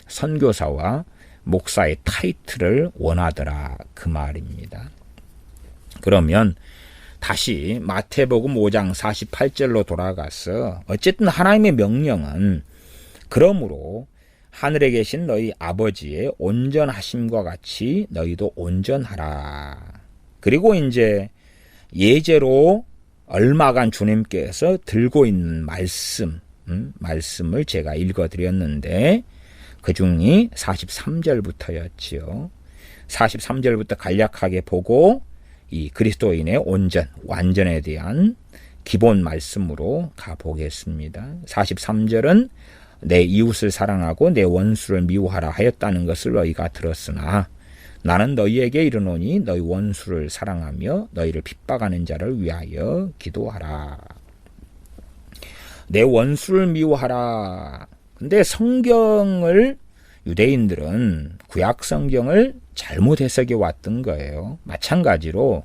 선교사와 목사의 타이틀을 원하더라 그 말입니다. 그러면 다시 마태복음 5장 48절로 돌아가서 어쨌든 하나님의 명령은 그러므로 하늘에 계신 너희 아버지의 온전하심과 같이 너희도 온전하라. 그리고 이제 예제로 얼마간 주님께서 들고 있는 말씀을 제가 읽어드렸는데 그 중이 43절부터였지요. 43절부터 간략하게 보고 이 그리스도인의 완전에 대한 기본 말씀으로 가보겠습니다. 43절은 내 이웃을 사랑하고 내 원수를 미워하라 하였다는 것을 너희가 들었으나 나는 너희에게 이르노니 너희 원수를 사랑하며 너희를 핍박하는 자를 위하여 기도하라. 내 원수를 미워하라. 근데 성경을 유대인들은 구약 성경을 잘못 해석해 왔던 거예요. 마찬가지로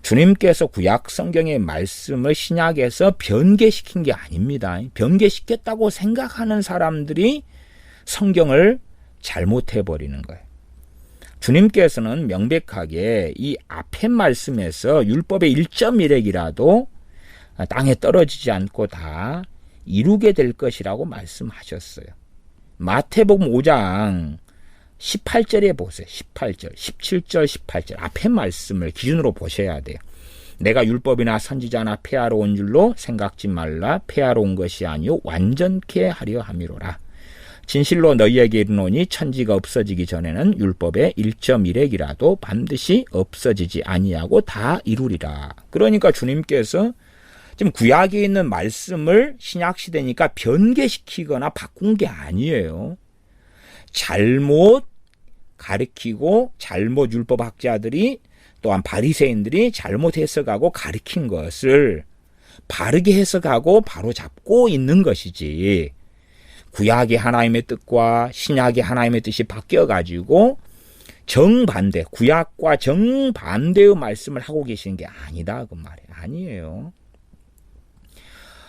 주님께서 구약 성경의 말씀을 신약에서 변개시킨 게 아닙니다. 변개시켰다고 생각하는 사람들이 성경을 잘못해버리는 거예요. 주님께서는 명백하게 이 앞의 말씀에서 율법의 1.1핵이라도 땅에 떨어지지 않고 다 이루게 될 것이라고 말씀하셨어요. 마태복음 5장 18절에 보세요. 18절, 17절, 18절 앞의 말씀을 기준으로 보셔야 돼요. 내가 율법이나 선지자나 폐하러 온 줄로 생각지 말라. 폐하러 온 것이 아니요 완전케 하려 함이로라. 진실로 너희에게 이르노니 천지가 없어지기 전에는 율법의 1.1핵이라도 반드시 없어지지 아니하고 다 이루리라. 그러니까 주님께서 지금 구약에 있는 말씀을 신약시대니까 변개시키거나 바꾼 게 아니에요. 잘못 가르치고 잘못 율법학자들이 또한 바리새인들이 잘못 해석하고 가르친 것을 바르게 해석하고 바로잡고 있는 것이지, 구약의 하나님의 뜻과 신약의 하나님의 뜻이 바뀌어가지고 정반대, 구약과 정반대의 말씀을 하고 계시는 게 아니다 그 말이에요. 아니에요.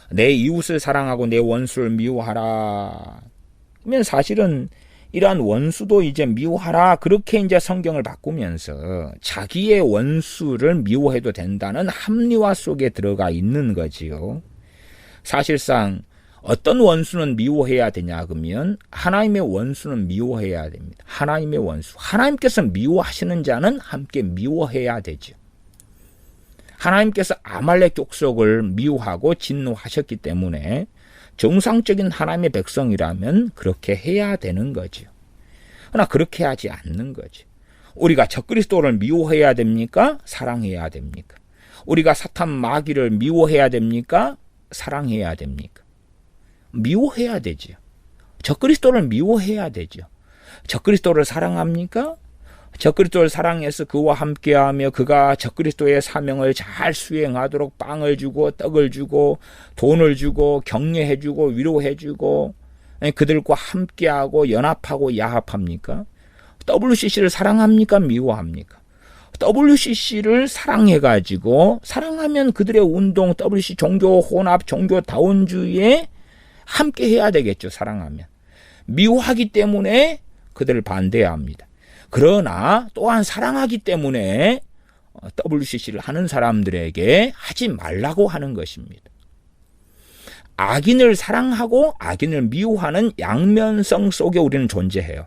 내 이웃을 사랑하고 내 원수를 미워하라. 그러면 사실은 이러한 원수도 이제 미워하라, 그렇게 이제 성경을 바꾸면서 자기의 원수를 미워해도 된다는 합리화 속에 들어가 있는 거지요. 사실상 어떤 원수는 미워해야 되냐 그러면 하나님의 원수는 미워해야 됩니다. 하나님의 원수, 하나님께서 미워하시는 자는 함께 미워해야 되죠. 하나님께서 아말렉 족속을 미워하고 진노하셨기 때문에 정상적인 하나님의 백성이라면 그렇게 해야 되는 거죠. 그러나 그렇게 하지 않는 거죠. 우리가 적그리스도를 미워해야 됩니까? 사랑해야 됩니까? 우리가 사탄 마귀를 미워해야 됩니까? 사랑해야 됩니까? 미워해야 되죠. 적그리스도를 미워해야 되죠. 적그리스도를 사랑합니까? 적그리스도를 사랑해서 그와 함께하며 그가 적그리스도의 사명을 잘 수행하도록 빵을 주고 떡을 주고 돈을 주고 격려해 주고 위로해 주고 그들과 함께하고 연합하고 야합합니까? WCC를 사랑합니까? 미워합니까? WCC를 사랑해가지고, 사랑하면 그들의 운동, WCC 종교 혼합, 종교 다원주의에 함께 해야 되겠죠. 사랑하면. 미워하기 때문에 그들을 반대해야 합니다. 그러나 또한 사랑하기 때문에 WCC를 하는 사람들에게 하지 말라고 하는 것입니다. 악인을 사랑하고 악인을 미워하는 양면성 속에 우리는 존재해요.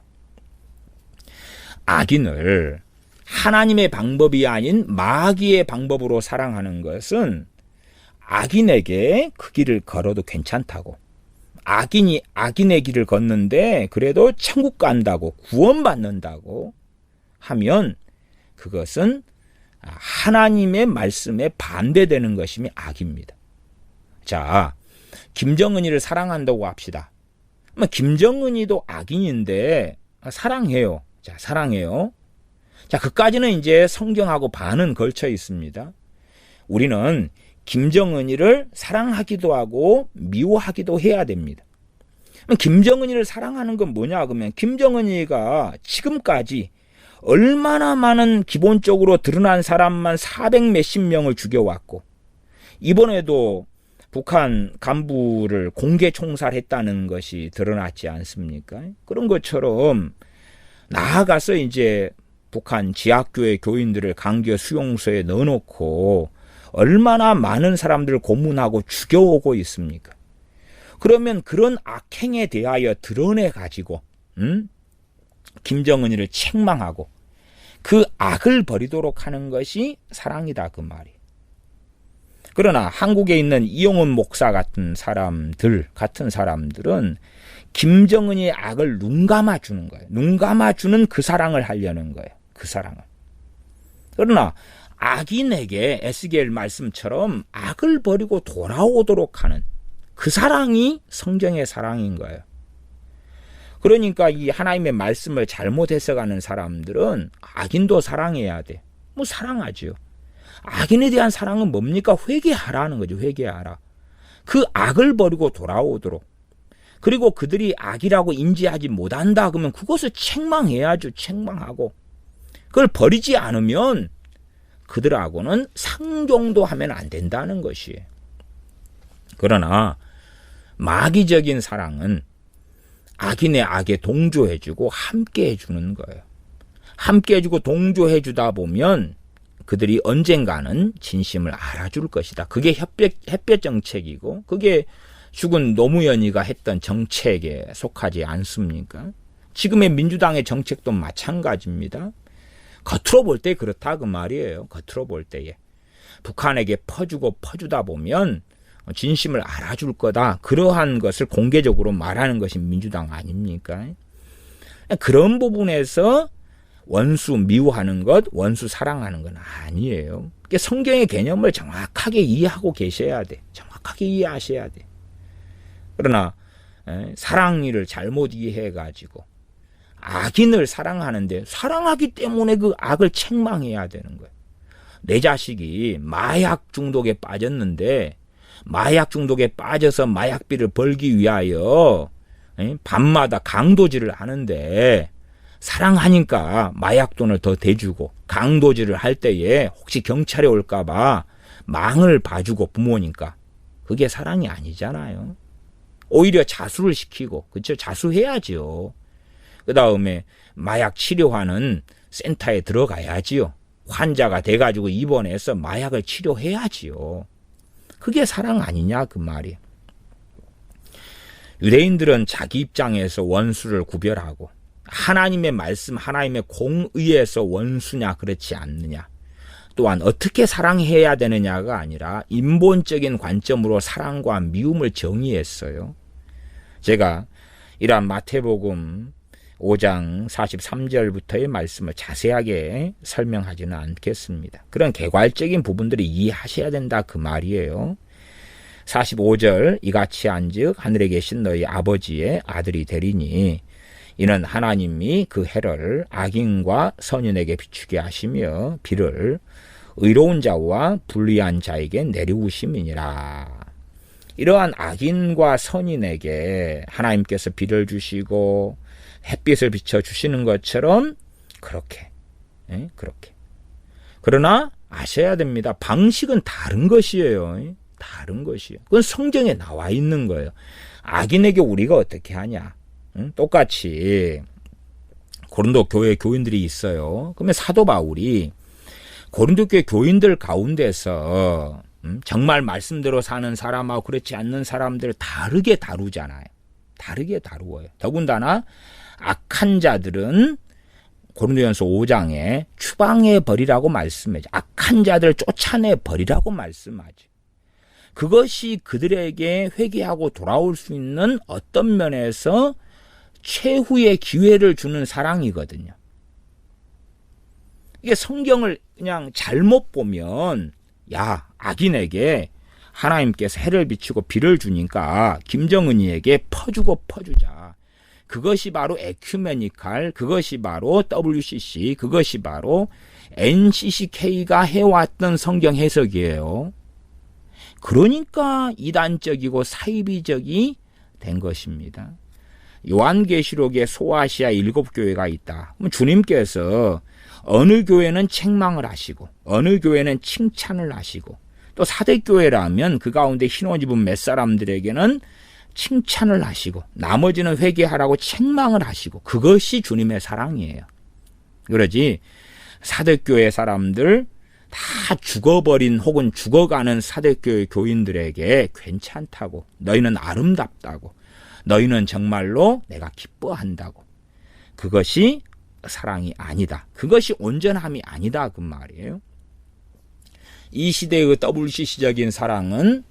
악인을 하나님의 방법이 아닌 마귀의 방법으로 사랑하는 것은 악인에게 그 길을 걸어도 괜찮다고, 악인이 악인의 길을 걷는데 그래도 천국 간다고, 구원받는다고 하면 그것은 하나님의 말씀에 반대되는 것이며 악입니다. 자, 김정은이를 사랑한다고 합시다. 김정은이도 악인인데 사랑해요. 자, 사랑해요. 자, 그까지는 이제 성경하고 반은 걸쳐 있습니다. 우리는 김정은이를 사랑하기도 하고 미워하기도 해야 됩니다. 김정은이를 사랑하는 건 뭐냐 그러면, 김정은이가 지금까지 얼마나 많은 기본적으로 드러난 사람만 400 몇십 명을 죽여왔고, 이번에도 북한 간부를 공개 총살했다는 것이 드러났지 않습니까? 그런 것처럼 나아가서 이제 북한 지하교회 교인들을 강교 수용소에 넣어놓고 얼마나 많은 사람들을 고문하고 죽여오고 있습니까? 그러면 그런 악행에 대하여 드러내가지고 김정은이를 책망하고 그 악을 버리도록 하는 것이 사랑이다 그 말이에요. 그러나 한국에 있는 이용훈 목사 같은 사람들은 김정은이의 악을 눈 감아주는 거예요. 눈 감아주는 그 사랑을 하려는 거예요. 그 사랑을. 그러나 악인에게 에스겔 말씀처럼 악을 버리고 돌아오도록 하는 그 사랑이 성경의 사랑인 거예요. 그러니까 이 하나님의 말씀을 잘못 해석하는 사람들은 악인도 사랑해야 돼. 뭐 사랑하죠. 악인에 대한 사랑은 뭡니까? 회개하라는 거죠. 회개하라. 그 악을 버리고 돌아오도록. 그리고 그들이 악이라고 인지하지 못한다 그러면 그것을 책망해야죠. 책망하고. 그걸 버리지 않으면 그들하고는 상종도 하면 안 된다는 것이에요. 그러나 마귀적인 사랑은 악인의 악에 동조해주고 함께 해주는 거예요. 함께 해주고 동조해주다 보면 그들이 언젠가는 진심을 알아줄 것이다. 그게 햇볕 정책이고 그게 죽은 노무현이가 했던 정책에 속하지 않습니까? 지금의 민주당의 정책도 마찬가지입니다. 겉으로 볼 때 그렇다 그 말이에요. 겉으로 볼 때에. 북한에게 퍼주다 보면 진심을 알아줄 거다. 그러한 것을 공개적으로 말하는 것이 민주당 아닙니까? 그런 부분에서 원수 미워하는 것, 원수 사랑하는 건 아니에요. 성경의 개념을 정확하게 이해하고 계셔야 돼. 정확하게 이해하셔야 돼. 그러나 사랑이를 잘못 이해해가지고 악인을 사랑하는데 사랑하기 때문에 그 악을 책망해야 되는 거예요. 내 자식이 마약 중독에 빠졌는데 마약 중독에 빠져서 마약비를 벌기 위하여 밤마다 강도질을 하는데 사랑하니까 마약 돈을 더 대주고 강도질을 할 때에 혹시 경찰에 올까봐 망을 봐주고 부모니까 그게 사랑이 아니잖아요. 오히려 자수를 시키고, 그렇죠? 자수해야지요. 그 다음에 마약 치료하는 센터에 들어가야지요. 환자가 돼가지고 입원해서 마약을 치료해야지요. 그게 사랑 아니냐 그 말이. 유대인들은 자기 입장에서 원수를 구별하고 하나님의 말씀, 하나님의 공의에서 원수냐 그렇지 않느냐, 또한 어떻게 사랑해야 되느냐가 아니라 인본적인 관점으로 사랑과 미움을 정의했어요. 제가 이러한 마태복음 5장 43절부터의 말씀을 자세하게 설명하지는 않겠습니다. 그런 개괄적인 부분들을 이해하셔야 된다 그 말이에요. 45절 이같이 한즉 하늘에 계신 너희 아버지의 아들이 되리니 이는 하나님이 그 해를 악인과 선인에게 비추게 하시며 비를 의로운 자와 불의한 자에게 내리우심이니라. 이러한 악인과 선인에게 하나님께서 비를 주시고 햇빛을 비춰주시는 것처럼 그렇게. 그러나 아셔야 됩니다. 방식은 다른 것이에요. 다른 것이에요. 그건 성경에 나와 있는 거예요. 악인에게 우리가 어떻게 하냐. 똑같이 고린도 교회 교인들이 있어요. 그러면 사도 바울이 고린도 교회 교인들 가운데서 정말 말씀대로 사는 사람하고 그렇지 않는 사람들을 다르게 다루잖아요. 다르게 다루어요. 더군다나 악한 자들은 고린도전서 5장에 추방해 버리라고 말씀하죠. 악한 자들을 쫓아내 버리라고 말씀하죠. 그것이 그들에게 회개하고 돌아올 수 있는 어떤 면에서 최후의 기회를 주는 사랑이거든요. 이게 성경을 그냥 잘못 보면 야, 악인에게 하나님께서 해를 비추고 비를 주니까 김정은이에게 퍼주자. 그것이 바로 에큐메니칼, 그것이 바로 WCC, 그것이 바로 NCCK가 해왔던 성경 해석이에요. 그러니까 이단적이고 사이비적이 된 것입니다. 요한계시록에 소아시아 7교회가 있다. 그럼 주님께서 어느 교회는 책망을 하시고 어느 교회는 칭찬을 하시고 또 사대교회라면 그 가운데 흰옷 입은 몇 사람들에게는 칭찬을 하시고 나머지는 회개하라고 책망을 하시고 그것이 주님의 사랑이에요. 그러지 사대교회 사람들 다 죽어버린 혹은 죽어가는 사대교회 교인들에게 괜찮다고, 너희는 아름답다고, 너희는 정말로 내가 기뻐한다고, 그것이 사랑이 아니다. 그것이 온전함이 아니다 그 말이에요. 이 시대의 WCC적인 사랑은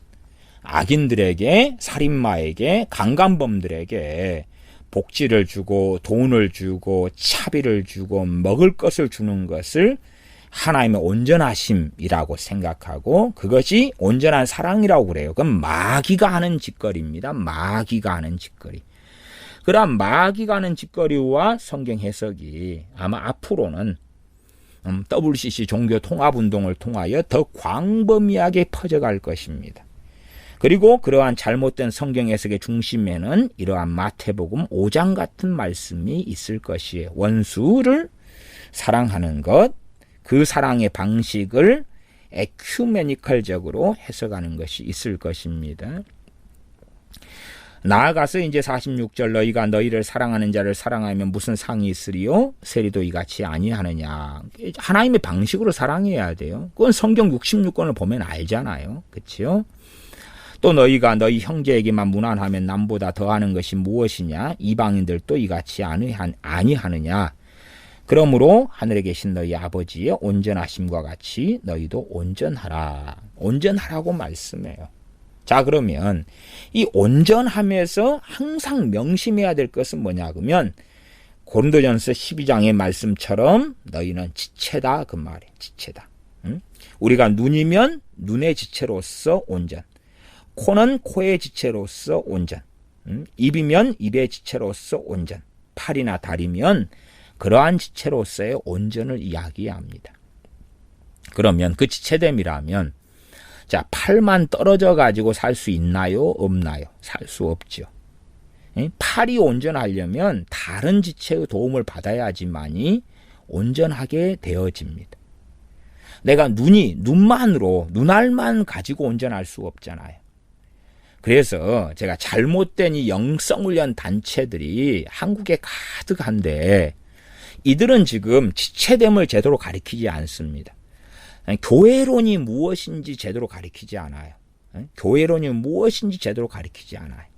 악인들에게, 살인마에게, 강간범들에게 복지를 주고 돈을 주고 차비를 주고 먹을 것을 주는 것을 하나님의 온전하심이라고 생각하고 그것이 온전한 사랑이라고 그래요. 그건 마귀가 하는 짓거리입니다. 마귀가 하는 짓거리. 그러한 마귀가 하는 짓거리와 성경 해석이 아마 앞으로는 WCC 종교 통합운동을 통하여 더 광범위하게 퍼져갈 것입니다. 그리고 그러한 잘못된 성경 해석의 중심에는 이러한 마태복음 5장 같은 말씀이 있을 것이에요. 원수를 사랑하는 것, 그 사랑의 방식을 에큐메니컬적으로 해석하는 것이 있을 것입니다. 나아가서 이제 46절 너희가 너희를 사랑하는 자를 사랑하면 무슨 상이 있으리요? 세리도 이같이 아니하느냐. 하나님의 방식으로 사랑해야 돼요. 그건 성경 66권을 보면 알잖아요. 그렇죠? 또 너희가 너희 형제에게만 무난하면 남보다 더하는 것이 무엇이냐? 이방인들도 이같이 아니하느냐. 그러므로 하늘에 계신 너희 아버지의 온전하심과 같이 너희도 온전하라. 온전하라고 말씀해요. 자, 그러면 이 온전함에서 항상 명심해야 될 것은 뭐냐 그러면 고린도전서 12장의 말씀처럼 너희는 지체다 그 말이에요. 지체다. 응? 우리가 눈이면 눈의 지체로서 온전, 코는 코의 지체로서 온전, 입이면 입의 지체로서 온전, 팔이나 다리면 그러한 지체로서의 온전을 이야기합니다. 그러면 그 지체됨이라면 자, 팔만 떨어져 가지고 살 수 있나요? 없나요? 살 수 없죠. 팔이 온전하려면 다른 지체의 도움을 받아야지만이 온전하게 되어집니다. 내가 눈알만 가지고 온전할 수 없잖아요. 그래서 제가 잘못된 이 영성훈련 단체들이 한국에 가득한데 이들은 지금 지체됨을 제대로 가리키지 않습니다. 교회론이 무엇인지 제대로 가리키지 않아요. 교회론이 무엇인지 제대로 가리키지 않아요.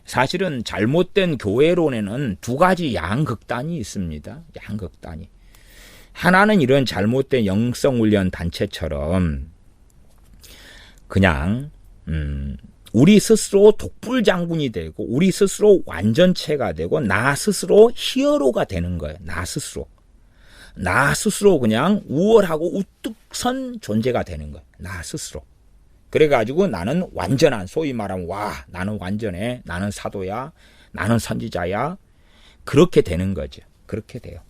사실은 잘못된 교회론에는 두 가지 양극단이 있습니다. 양극단이. 하나는 이런 잘못된 영성훈련 단체처럼 그냥 우리 스스로 독불장군이 되고 우리 스스로 완전체가 되고 나 스스로 히어로가 되는 거예요. 나 스스로 그냥 우월하고 우뚝 선 존재가 되는 거예요. 나 스스로. 그래가지고 나는 완전한, 소위 말하면 와 나는 완전해, 나는 사도야, 나는 선지자야, 그렇게 되는 거죠. 그렇게 돼요.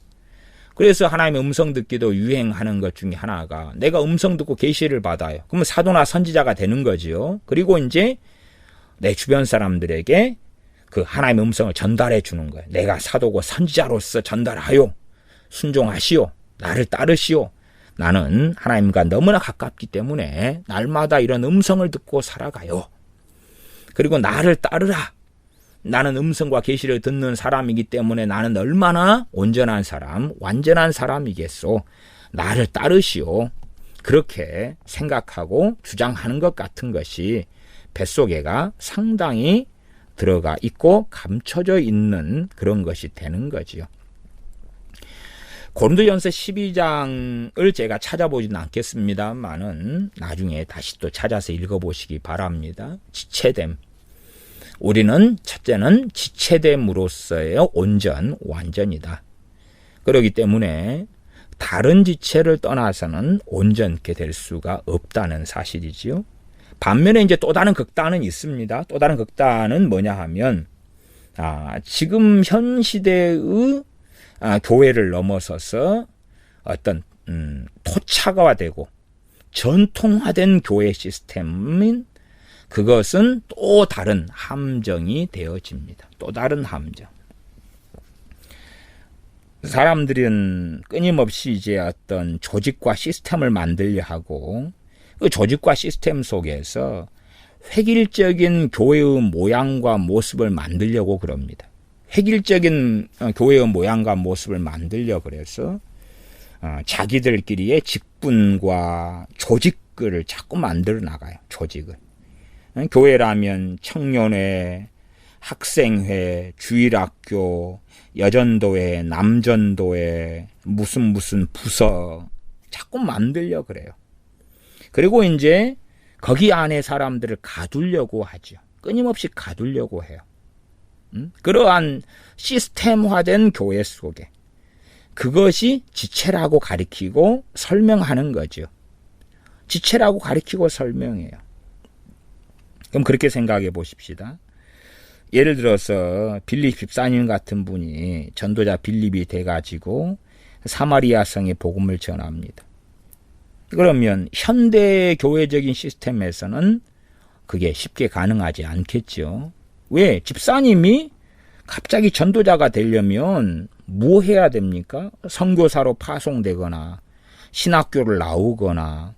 그래서 하나님의 음성 듣기도 유행하는 것 중에 하나가 내가 음성 듣고 계시를 받아요. 그러면 사도나 선지자가 되는 거죠. 그리고 이제 내 주변 사람들에게 그 하나님의 음성을 전달해 주는 거예요. 내가 사도고 선지자로서 전달하요. 순종하시오. 나를 따르시오. 나는 하나님과 너무나 가깝기 때문에 날마다 이런 음성을 듣고 살아가요. 그리고 나를 따르라. 나는 음성과 계시를 듣는 사람이기 때문에 나는 얼마나 온전한 사람, 완전한 사람이겠소. 나를 따르시오. 그렇게 생각하고 주장하는 것 같은 것이 뱃속에가 상당히 들어가 있고 감춰져 있는 그런 것이 되는 거지요. 고린도전서 12장을 제가 찾아보지는 않겠습니다만은 나중에 다시 또 찾아서 읽어보시기 바랍니다. 지체됨. 우리는 첫째는 지체됨으로써의 온전, 완전이다. 그렇기 때문에 다른 지체를 떠나서는 온전케 될 수가 없다는 사실이지요. 반면에 이제 또 다른 극단은 있습니다. 또 다른 극단은 뭐냐 하면 지금 현 시대의 교회를 넘어서서 어떤 토착화되고 전통화된 교회 시스템인 그것은 또 다른 함정이 되어집니다. 또 다른 함정. 사람들은 끊임없이 이제 어떤 조직과 시스템을 만들려 하고 그 조직과 시스템 속에서 획일적인 교회의 모양과 모습을 만들려고 그럽니다. 획일적인 교회의 모양과 모습을 만들려 그래서 자기들끼리의 직분과 조직을 자꾸 만들어 나가요. 조직을. 교회라면 청년회, 학생회, 주일학교, 여전도회, 남전도회, 무슨 부서 자꾸 만들려 그래요. 그리고 이제 거기 안에 사람들을 가두려고 하죠. 끊임없이 가두려고 해요. 그러한 시스템화된 교회 속에 그것이 지체라고 가리키고 설명하는 거죠. 지체라고 가리키고 설명해요. 그럼 그렇게 생각해 보십시다. 예를 들어서 빌립 집사님 같은 분이 전도자 빌립이 돼가지고 사마리아 성에 복음을 전합니다. 그러면 현대 교회적인 시스템에서는 그게 쉽게 가능하지 않겠죠. 왜? 집사님이 갑자기 전도자가 되려면 뭐 해야 됩니까? 선교사로 파송되거나 신학교를 나오거나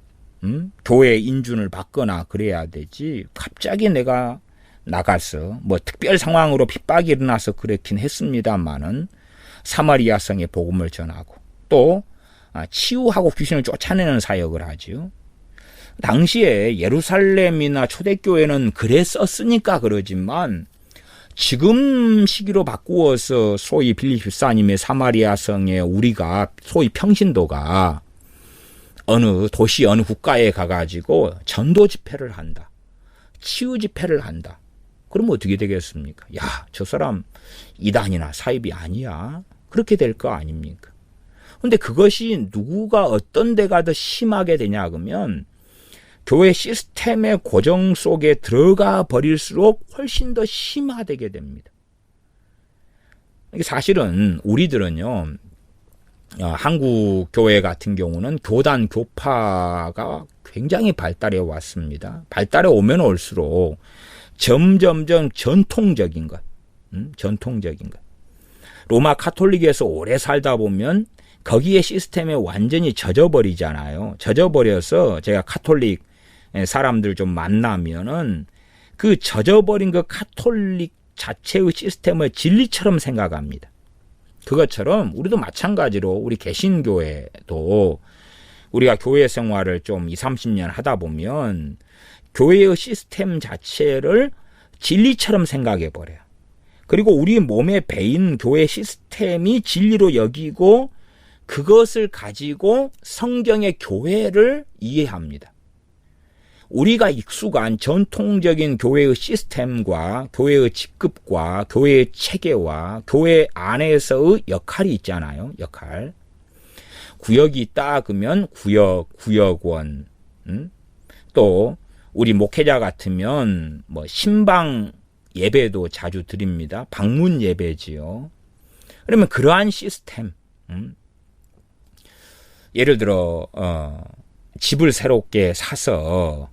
교회 인준을 받거나 그래야 되지. 갑자기 내가 나가서 뭐 특별 상황으로 핍박이 일어나서 그렇긴 했습니다만은 사마리아 성에 복음을 전하고 또 치유하고 귀신을 쫓아내는 사역을 하죠. 당시에 예루살렘이나 초대교회는 그랬었으니까 그러지만 지금 시기로 바꾸어서 소위 빌립 집사님의 사마리아 성에 우리가 소위 평신도가 어느 도시 어느 국가에 가가지고 전도 집회를 한다. 치유 집회를 한다. 그러면 어떻게 되겠습니까? 야, 저 사람 이단이나 사입이 아니야. 그렇게 될 거 아닙니까? 근데 그것이 누구가 어떤 데가 더 심하게 되냐 그러면 교회 시스템의 고정 속에 들어가 버릴수록 훨씬 더 심화되게 됩니다. 사실은 우리들은요, 한국 교회 같은 경우는 교단 교파가 굉장히 발달해 왔습니다. 발달해 오면 올수록 점점점 전통적인 것, 전통적인 것. 로마 카톨릭에서 오래 살다 보면 거기에 시스템에 완전히 젖어버리잖아요. 젖어버려서 제가 카톨릭 사람들 좀 만나면은 그 젖어버린 그 카톨릭 자체의 시스템을 진리처럼 생각합니다. 그것처럼 우리도 마찬가지로 우리 개신교회도 우리가 교회 생활을 좀 20, 30년 하다 보면 교회의 시스템 자체를 진리처럼 생각해 버려요. 그리고 우리 몸에 배인 교회 시스템이 진리로 여기고 그것을 가지고 성경의 교회를 이해합니다. 우리가 익숙한 전통적인 교회의 시스템과 교회의 직급과 교회의 체계와 교회 안에서의 역할이 있잖아요. 역할. 구역이 있다 그러면 구역, 구역원. 또 우리 목회자 같으면 뭐 신방 예배도 자주 드립니다. 방문 예배지요. 그러면 그러한 시스템. 예를 들어 집을 새롭게 사서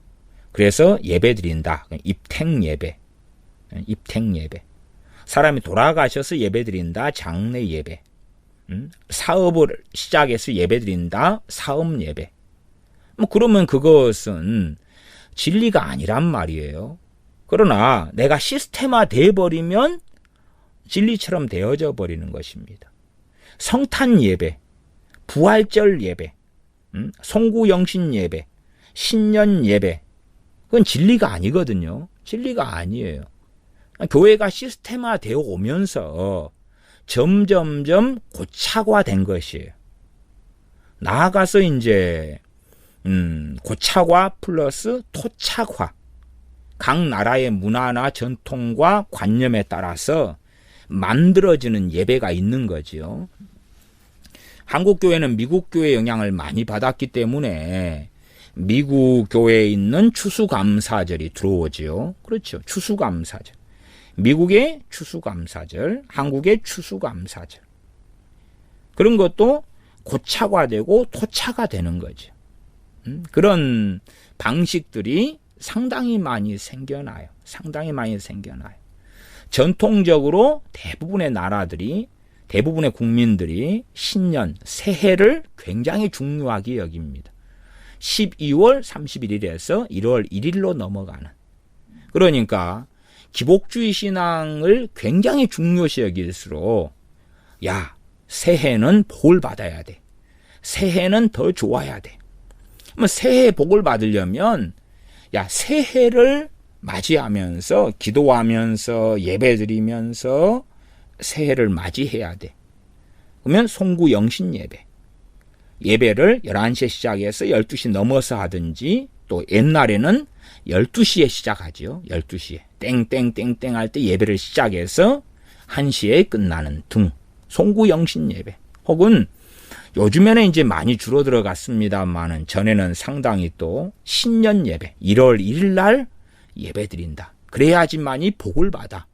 그래서 예배 드린다. 입택 예배. 입택 예배. 사람이 돌아가셔서 예배 드린다. 장례 예배. 사업을 시작해서 예배 드린다. 사업 예배. 뭐 그러면 그것은 진리가 아니란 말이에요. 그러나 내가 시스템화 돼 버리면 진리처럼 되어져 버리는 것입니다. 성탄 예배, 부활절 예배, 송구영신 예배, 신년 예배, 그건 진리가 아니거든요. 진리가 아니에요. 교회가 시스템화 되어 오면서 점점점 고착화된 것이에요. 나아가서 이제 고착화 플러스 토착화. 각 나라의 문화나 전통과 관념에 따라서 만들어지는 예배가 있는 거지요. 한국 교회는 미국 교회의 영향을 많이 받았기 때문에 미국 교회에 있는 추수감사절이 들어오지요. 그렇죠. 추수감사절. 미국의 추수감사절, 한국의 추수감사절. 그런 것도 고착화되고 토착화되는 거죠. 그런 방식들이 상당히 많이 생겨나요. 상당히 많이 생겨나요. 전통적으로 대부분의 나라들이, 대부분의 국민들이 신년, 새해를 굉장히 중요하게 여깁니다. 12월 31일에서 1월 1일로 넘어가는. 그러니까 기복주의 신앙을 굉장히 중요시 여길수록 야, 새해는 복을 받아야 돼. 새해는 더 좋아야 돼. 그럼 새해 복을 받으려면 야, 새해를 맞이하면서 기도하면서 예배드리면서 새해를 맞이해야 돼. 그러면 송구영신 예배. 예배를 11시에 시작해서 12시 넘어서 하든지 또 옛날에는 12시에 시작하죠. 12시에. 땡땡땡땡 할 때 예배를 시작해서 1시에 끝나는 등. 송구영신 예배. 혹은 요즘에는 이제 많이 줄어들어 갔습니다만은 전에는 상당히 또 신년 예배. 1월 1일 날 예배 드린다. 그래야지만이 복을 받아.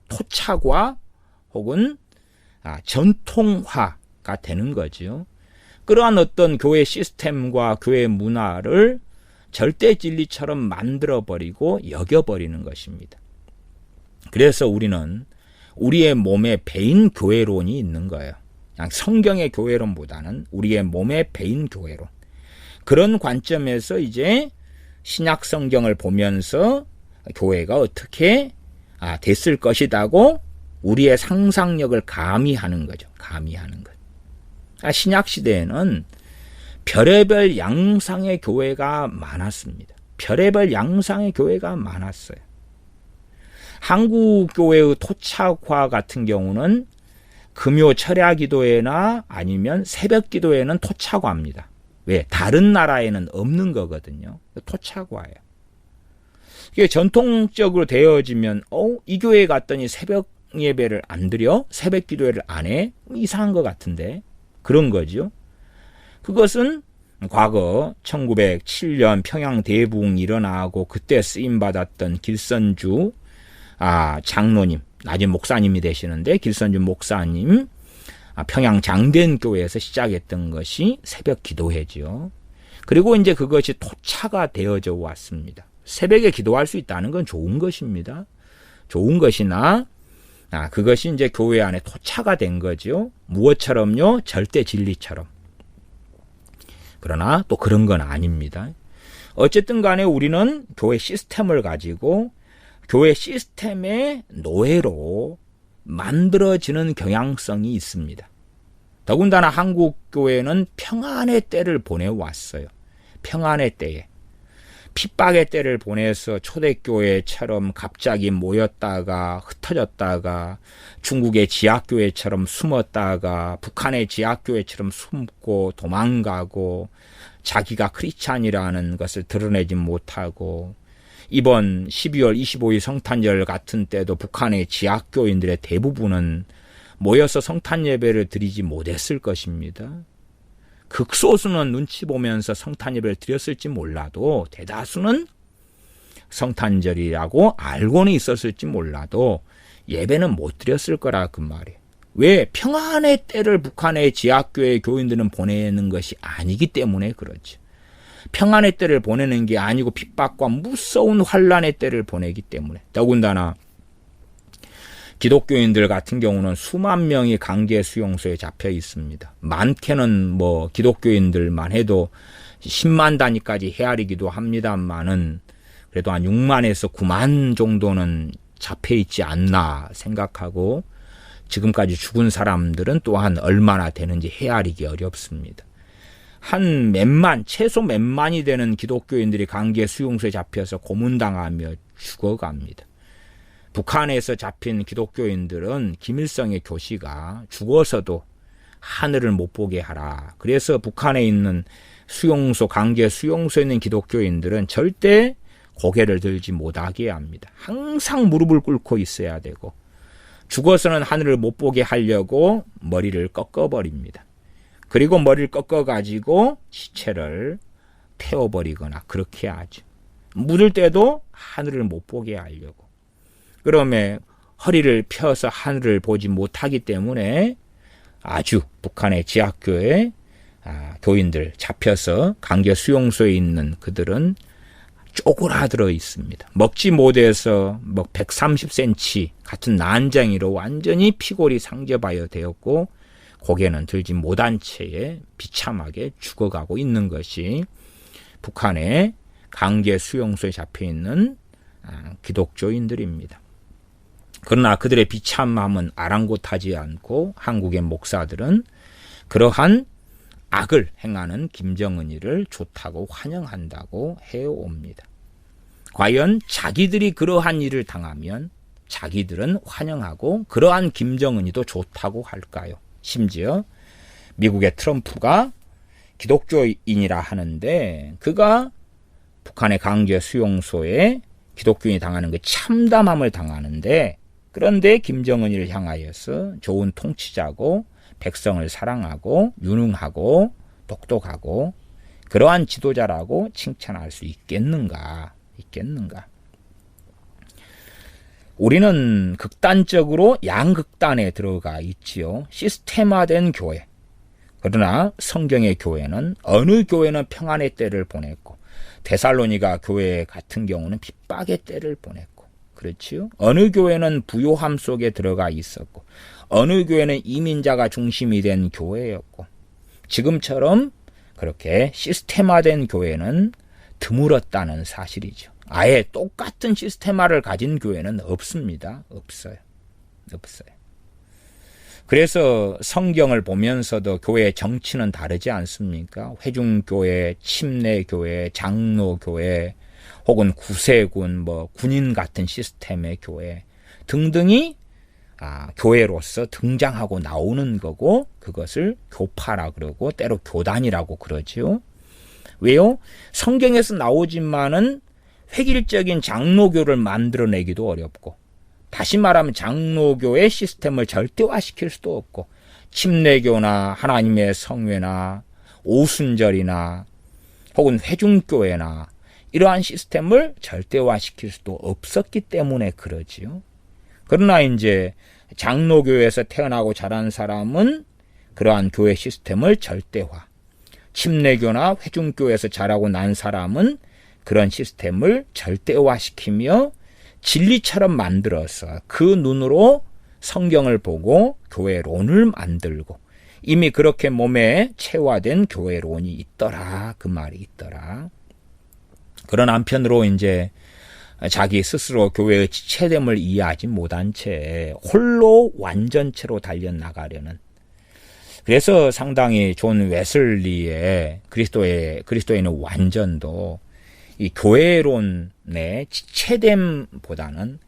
토착화 혹은 전통화가 되는 거죠. 그러한 어떤 교회 시스템과 교회 문화를 절대 진리처럼 만들어버리고 여겨버리는 것입니다. 그래서 우리는 우리의 몸에 배인 교회론이 있는 거예요. 그냥 성경의 교회론보다는 우리의 몸에 배인 교회론. 그런 관점에서 이제 신약 성경을 보면서 교회가 어떻게 됐을 것이라고 우리의 상상력을 가미하는 거죠. 가미하는 것. 신약 시대에는 별의별 양상의 교회가 많았습니다. 별의별 양상의 교회가 많았어요. 한국 교회의 토착화 같은 경우는 금요 철야 기도회나 아니면 새벽 기도회는 토착화입니다. 왜? 다른 나라에는 없는 거거든요. 토착화예요. 이게 전통적으로 되어지면 이 교회에 갔더니 새벽 예배를 안 드려? 새벽 기도회를 안 해? 이상한 것 같은데. 그런 거죠. 그것은 과거 1907년 평양 대붕이 일어나고 그때 쓰임받았던 길선주 장로님, 나중에 목사님이 되시는데 길선주 목사님 평양 장대교회에서 시작했던 것이 새벽 기도회죠. 그리고 이제 그것이 토차가 되어져 왔습니다. 새벽에 기도할 수 있다는 건 좋은 것입니다. 좋은 것이나 그것이 이제 교회 안에 토차가 된 거죠. 무엇처럼요? 절대 진리처럼. 그러나 또 그런 건 아닙니다. 어쨌든 간에 우리는 교회 시스템을 가지고 교회 시스템의 노예로 만들어지는 경향성이 있습니다. 더군다나 한국 교회는 평안의 때를 보내왔어요. 평안의 때에. 핍박의 때를 보내서 초대교회처럼 갑자기 모였다가 흩어졌다가 중국의 지하교회처럼 숨었다가 북한의 지하교회처럼 숨고 도망가고 자기가 크리스찬이라는 것을 드러내지 못하고 이번 12월 25일 성탄절 같은 때도 북한의 지하교인들의 대부분은 모여서 성탄 예배를 드리지 못했을 것입니다. 극소수는 눈치 보면서 성탄 예배를 드렸을지 몰라도 대다수는 성탄절이라고 알고는 있었을지 몰라도 예배는 못 드렸을 거라 그 말이에요. 왜? 평안의 때를 북한의 지하교회 교인들은 보내는 것이 아니기 때문에 그렇죠. 평안의 때를 보내는 게 아니고 핍박과 무서운 환란의 때를 보내기 때문에. 더군다나 기독교인들 같은 경우는 수만 명이 강제 수용소에 잡혀 있습니다. 많게는 기독교인들만 해도 10만 단위까지 헤아리기도 합니다만은 그래도 한 6만에서 9만 정도는 잡혀 있지 않나 생각하고 지금까지 죽은 사람들은 또한 얼마나 되는지 헤아리기 어렵습니다. 한 몇만, 최소 몇만이 되는 기독교인들이 강제 수용소에 잡혀서 고문당하며 죽어갑니다. 북한에서 잡힌 기독교인들은 김일성의 교시가 죽어서도 하늘을 못 보게 하라. 그래서 북한에 있는 수용소, 강제 수용소에 있는 기독교인들은 절대 고개를 들지 못하게 합니다. 항상 무릎을 꿇고 있어야 되고 죽어서는 하늘을 못 보게 하려고 머리를 꺾어버립니다. 그리고 머리를 꺾어가지고 시체를 태워버리거나 그렇게 하죠. 묻을 때도 하늘을 못 보게 하려고. 그러면 허리를 펴서 하늘을 보지 못하기 때문에 아주 북한의 지하교회 교인들 잡혀서 강제 수용소에 있는 그들은 쪼그라들어 있습니다. 먹지 못해서 130cm 같은 난장이로 완전히 피골이 상접하여 되었고 고개는 들지 못한 채에 비참하게 죽어가고 있는 것이 북한의 강제 수용소에 잡혀있는 기독교인들입니다. 그러나 그들의 비참함은 아랑곳하지 않고 한국의 목사들은 그러한 악을 행하는 김정은이를 좋다고 환영한다고 해옵니다. 과연 자기들이 그러한 일을 당하면 자기들은 환영하고 그러한 김정은이도 좋다고 할까요? 심지어 미국의 트럼프가 기독교인이라 하는데 그가 북한의 강제 수용소에 기독교인이 당하는 그 참담함을 당하는데 그런데 김정은이를 향하여서 좋은 통치자고 백성을 사랑하고 유능하고 똑똑하고 그러한 지도자라고 칭찬할 수 있겠는가? 우리는 극단적으로 양극단에 들어가 있지요. 시스템화된 교회. 그러나 성경의 교회는 어느 교회는 평안의 때를 보냈고 데살로니가 교회 같은 경우는 핍박의 때를 보냈고 그렇지요. 어느 교회는 부요함 속에 들어가 있었고 어느 교회는 이민자가 중심이 된 교회였고 지금처럼 그렇게 시스템화된 교회는 드물었다는 사실이죠. 아예 똑같은 시스템화를 가진 교회는 없습니다. 없어요. 그래서 성경을 보면서도 교회의 정치는 다르지 않습니까? 회중교회, 침례교회, 장로교회 혹은 구세군, 군인 같은 시스템의 교회 등등이 교회로서 등장하고 나오는 거고 그것을 교파라 그러고 때로 교단이라고 그러지요. 왜요? 성경에서 나오지만은 획일적인 장로교를 만들어내기도 어렵고, 다시 말하면 장로교의 시스템을 절대화시킬 수도 없고, 침례교나 하나님의 성회나 오순절이나 혹은 회중교회나 이러한 시스템을 절대화시킬 수도 없었기 때문에 그러지요. 그러나 이제 장로교회에서 태어나고 자란 사람은 그러한 교회 시스템을 절대화, 침례교나 회중교회에서 자라고 난 사람은 그런 시스템을 절대화시키며 진리처럼 만들어서 그 눈으로 성경을 보고 교회론을 만들고, 이미 그렇게 몸에 체화된 교회론이 있더라, 그 말이 있더라. 그런 한편으로 이제 자기 스스로 교회의 지체됨을 이해하지 못한 채 홀로 완전체로 달려나가려는, 그래서 상당히 존 웨슬리의 그리스도인의 완전도 이 교회론의 지체됨보다는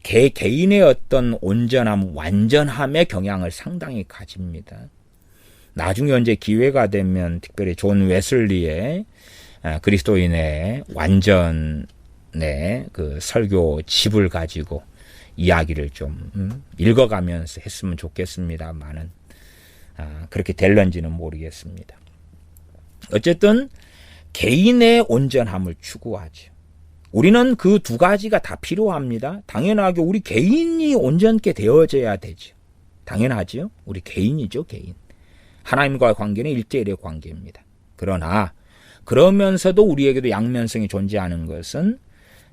개인의 어떤 온전함, 완전함의 경향을 상당히 가집니다. 나중에 언제 기회가 되면 특별히 존 웨슬리의 그리스도인의 완전의 그 설교 집을 가지고 이야기를 좀 읽어가면서 했으면 좋겠습니다만은 그렇게 될런지는 모르겠습니다. 어쨌든 개인의 온전함을 추구하죠. 우리는 그 두 가지가 다 필요합니다. 당연하게 우리 개인이 온전케 되어져야 되죠. 당연하죠. 우리 개인이죠, 개인. 하나님과의 관계는 1대1의 관계입니다. 그러나 그러면서도 우리에게도 양면성이 존재하는 것은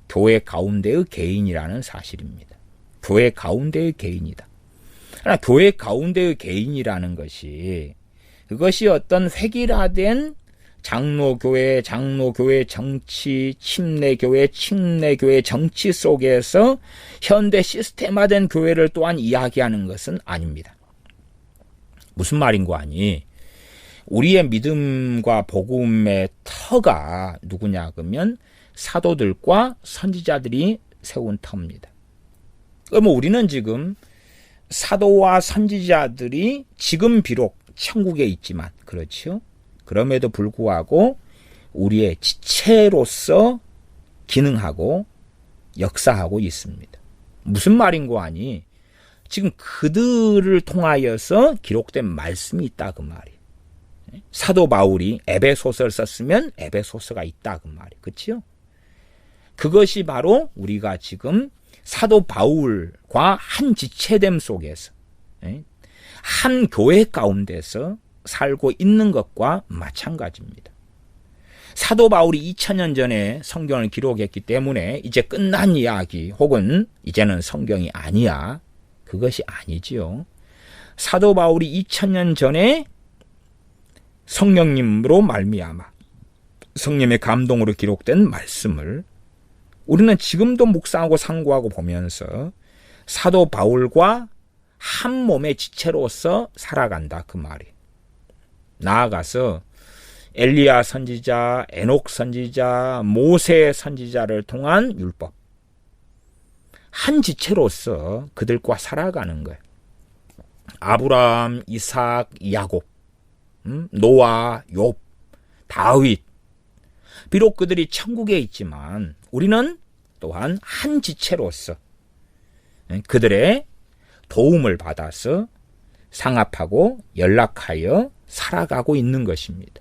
교회 가운데의 개인이라는 사실입니다. 교회 가운데의 개인이다. 그러나 교회 가운데의 개인이라는 것이, 그것이 어떤 획일화된 장로교회 정치, 침례교회 정치 속에서 현대 시스템화된 교회를 또한 이야기하는 것은 아닙니다. 무슨 말인고 하니, 우리의 믿음과 복음의 터가 누구냐 그러면 사도들과 선지자들이 세운 터입니다. 그럼 우리는 지금 사도와 선지자들이 지금 비록 천국에 있지만, 그렇죠? 그럼에도 불구하고 우리의 지체로서 기능하고 역사하고 있습니다. 무슨 말인고 하니, 지금 그들을 통하여서 기록된 말씀이 있다 그 말이에요. 사도 바울이 에베소서를 썼으면 에베소서가 있다 그 말이에요. 그렇죠? 그것이 바로 우리가 지금 사도 바울과 한 지체됨 속에서 한 교회 가운데서 살고 있는 것과 마찬가지입니다. 사도 바울이 2000년 전에 성경을 기록했기 때문에 이제 끝난 이야기 혹은 이제는 성경이 아니야, 그것이 아니지요. 사도 바울이 2000년 전에 성령님으로 말미암아 성령의 감동으로 기록된 말씀을 우리는 지금도 묵상하고 상고하고 보면서 사도 바울과 한 몸의 지체로서 살아간다 그 말이. 나아가서 엘리야 선지자, 에녹 선지자, 모세 선지자를 통한 율법, 한 지체로서 그들과 살아가는 거예요. 아브라함, 이삭, 야곱, 노아, 욥, 다윗, 비록 그들이 천국에 있지만 우리는 또한 한 지체로서 그들의 도움을 받아서 상합하고 연락하여 살아가고 있는 것입니다.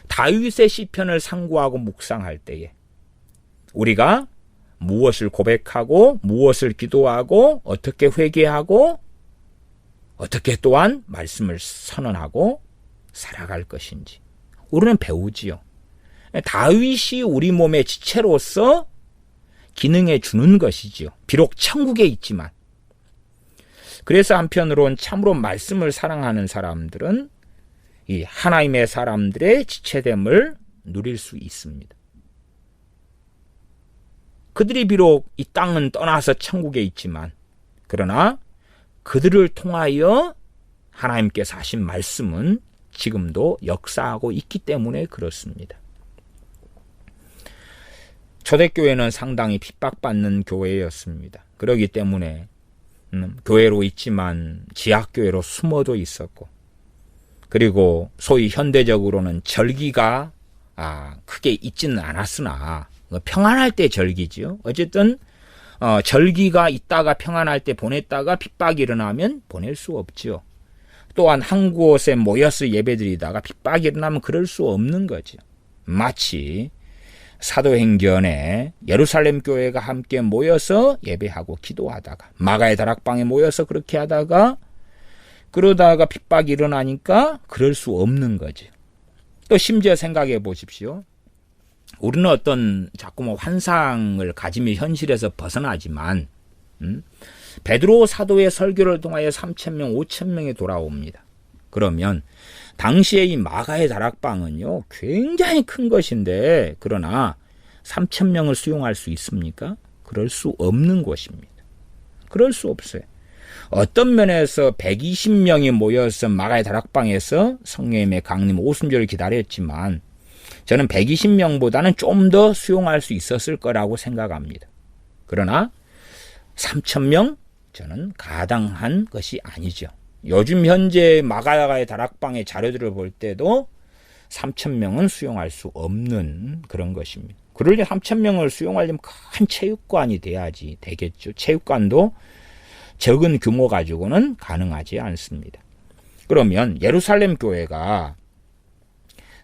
다윗의 시편을 상고하고 묵상할 때에 우리가 무엇을 고백하고 무엇을 기도하고 어떻게 회개하고 어떻게 또한 말씀을 선언하고 살아갈 것인지 우리는 배우지요. 다윗이 우리 몸의 지체로서 기능해 주는 것이지요. 비록 천국에 있지만. 그래서 한편으론 참으로 말씀을 사랑하는 사람들은 이 하나님의 사람들의 지체됨을 누릴 수 있습니다. 그들이 비록 이 땅은 떠나서 천국에 있지만 그러나 그들을 통하여 하나님께서 하신 말씀은 지금도 역사하고 있기 때문에 그렇습니다. 초대교회는 상당히 핍박받는 교회였습니다. 그렇기 때문에 교회로 있지만 지하교회로 숨어도 있었고, 그리고 소위 현대적으로는 절기가 크게 있지는 않았으나 평안할 때 절기죠. 어쨌든 절기가 있다가 평안할 때 보냈다가 핍박이 일어나면 보낼 수 없죠. 또한 한 곳에 모여서 예배드리다가 핍박이 일어나면 그럴 수 없는 거죠. 마치 사도행전에 예루살렘 교회가 함께 모여서 예배하고 기도하다가 마가의 다락방에 모여서 그렇게 하다가 그러다가 핍박이 일어나니까 그럴 수 없는 거죠. 또 심지어 생각해 보십시오. 우리는 어떤 자꾸 환상을 가지며 현실에서 벗어나지만 베드로 사도의 설교를 통하여 3,000명, 5,000명이 돌아옵니다. 그러면 당시에 이 마가의 다락방은요 굉장히 큰 것인데 그러나 3,000명을 수용할 수 있습니까? 그럴 수 없는 곳입니다. 그럴 수 없어요. 어떤 면에서 120명이 모여서 마가의 다락방에서 성령님의 강림 오순절을 기다렸지만 저는 120명보다는 좀 더 수용할 수 있었을 거라고 생각합니다. 그러나 3,000명? 저는 가당한 것이 아니죠. 요즘 현재 마가의 다락방의 자료들을 볼 때도 3,000명은 수용할 수 없는 그런 것입니다. 그러려면 3,000명을 수용하려면 큰 체육관이 돼야지 되겠죠. 체육관도 적은 규모 가지고는 가능하지 않습니다. 그러면 예루살렘 교회가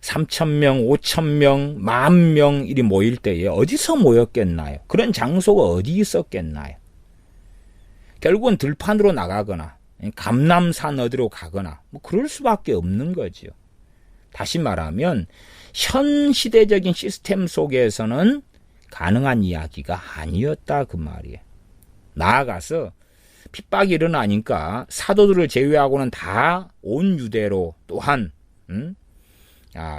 3,000명, 5,000명, 10,000명 이리 모일 때에 어디서 모였겠나요? 그런 장소가 어디 있었겠나요? 결국은 들판으로 나가거나 감람산 어디로 가거나 그럴 수밖에 없는 거죠. 다시 말하면 현 시대적인 시스템 속에서는 가능한 이야기가 아니었다 그 말이에요. 나아가서 핍박이 일어나니까 사도들을 제외하고는 다 온 유대로 또한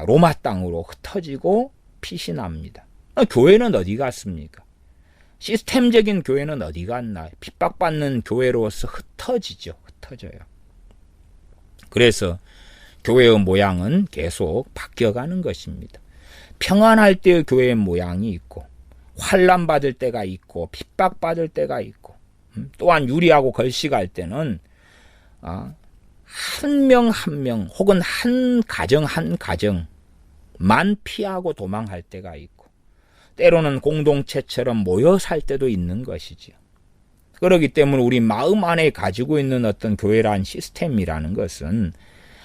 로마 땅으로 흩어지고 피신합니다. 교회는 어디 갔습니까? 시스템적인 교회는 어디 갔나? 핍박받는 교회로서 흩어져요. 그래서 교회의 모양은 계속 바뀌어가는 것입니다. 평안할 때의 교회의 모양이 있고 환난 받을 때가 있고 핍박받을 때가 있고 또한 유리하고 걸식할 때는 한 명 한 명 혹은 한 가정만 피하고 도망할 때가 있고 때로는 공동체처럼 모여 살 때도 있는 것이죠. 그렇기 때문에 우리 마음 안에 가지고 있는 어떤 교회라는 시스템이라는 것은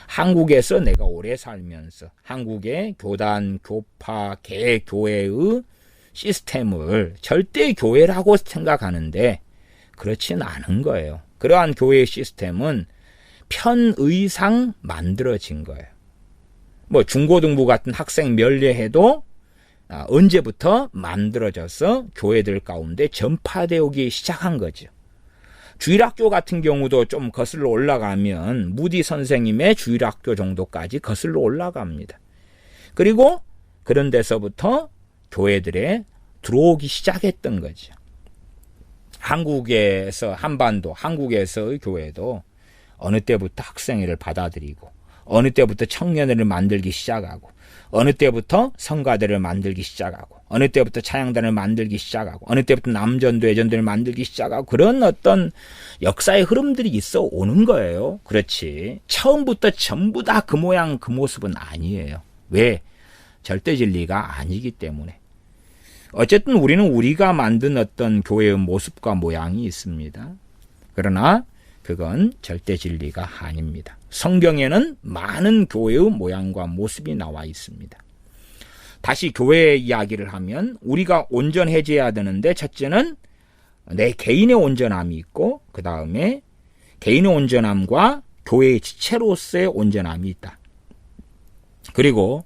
한국에서 내가 오래 살면서 한국의 교단, 교파, 개교회의 시스템을 절대 교회라고 생각하는데 그렇진 않은 거예요. 그러한 교회의 시스템은 편의상 만들어진 거예요. 중고등부 같은 학생 면례회도 언제부터 만들어져서 교회들 가운데 전파되기 시작한 거죠. 주일학교 같은 경우도 좀 거슬러 올라가면 무디 선생님의 주일학교 정도까지 거슬러 올라갑니다. 그리고 그런 데서부터 교회들에 들어오기 시작했던 거죠. 한국에서의 교회도 어느 때부터 학생회를 받아들이고 어느 때부터 청년회를 만들기 시작하고 어느 때부터 성가대를 만들기 시작하고 어느 때부터 찬양단을 만들기 시작하고 어느 때부터 남전도 예전도를 만들기 시작하고 그런 어떤 역사의 흐름들이 있어 오는 거예요. 그렇지 처음부터 전부 다 그 모양 그 모습은 아니에요. 왜? 절대진리가 아니기 때문에. 어쨌든 우리는 우리가 만든 어떤 교회의 모습과 모양이 있습니다. 그러나 그건 절대 진리가 아닙니다. 성경에는 많은 교회의 모양과 모습이 나와 있습니다. 다시 교회 이야기를 하면 우리가 온전해져야 되는데 첫째는 내 개인의 온전함이 있고 그 다음에 개인의 온전함과 교회의 지체로서의 온전함이 있다. 그리고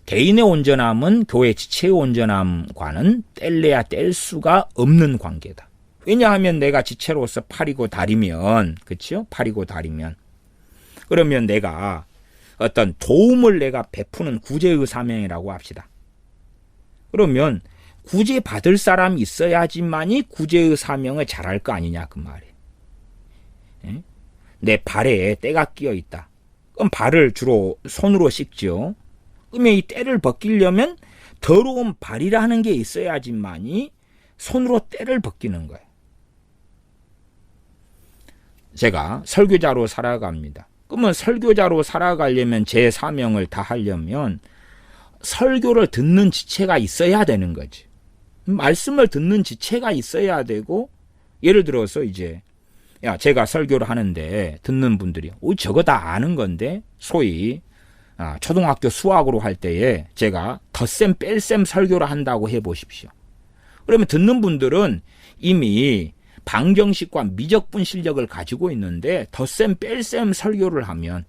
개인의 온전함은 교회 지체의 온전함과는 뗄래야 뗄 수가 없는 관계다. 왜냐하면 내가 지체로서 팔이고 다리면, 그렇죠? 팔이고 다리면. 그러면 내가 어떤 도움을 내가 베푸는 구제의 사명이라고 합시다. 그러면 구제 받을 사람이 있어야지만이 구제의 사명을 잘할 거 아니냐 그 말이에요. 내 발에 때가 끼어 있다. 그럼 발을 주로 손으로 씻죠. 그러면 이 때를 벗기려면 더러운 발이라는 게 있어야지만이 손으로 때를 벗기는 거예요. 제가 설교자로 살아갑니다. 그러면 설교자로 살아가려면 제 사명을 다하려면 설교를 듣는 지체가 있어야 되는 거지. 말씀을 듣는 지체가 있어야 되고, 예를 들어서 이제 제가 설교를 하는데 듣는 분들이 저거 다 아는 건데, 소위 초등학교 수학으로 할 때에 제가 덧셈 뺄셈 설교를 한다고 해보십시오. 그러면 듣는 분들은 이미 방정식과 미적분 실력을 가지고 있는데 덧셈 뺄셈 설교를 하면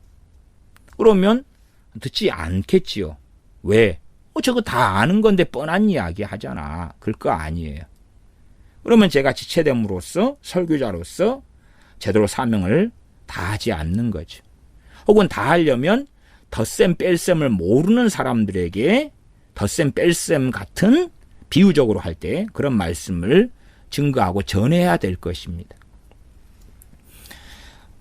그러면 듣지 않겠지요. 왜? 저거 다 아는 건데 뻔한 이야기 하잖아. 그럴 거 아니에요. 그러면 제가 지체됨으로써 설교자로서 제대로 사명을 다하지 않는 거죠. 혹은 다 하려면 덧셈 뺄셈을 모르는 사람들에게 덧셈 뺄셈 같은 비유적으로 할 때 그런 말씀을 증거하고 전해야 될 것입니다.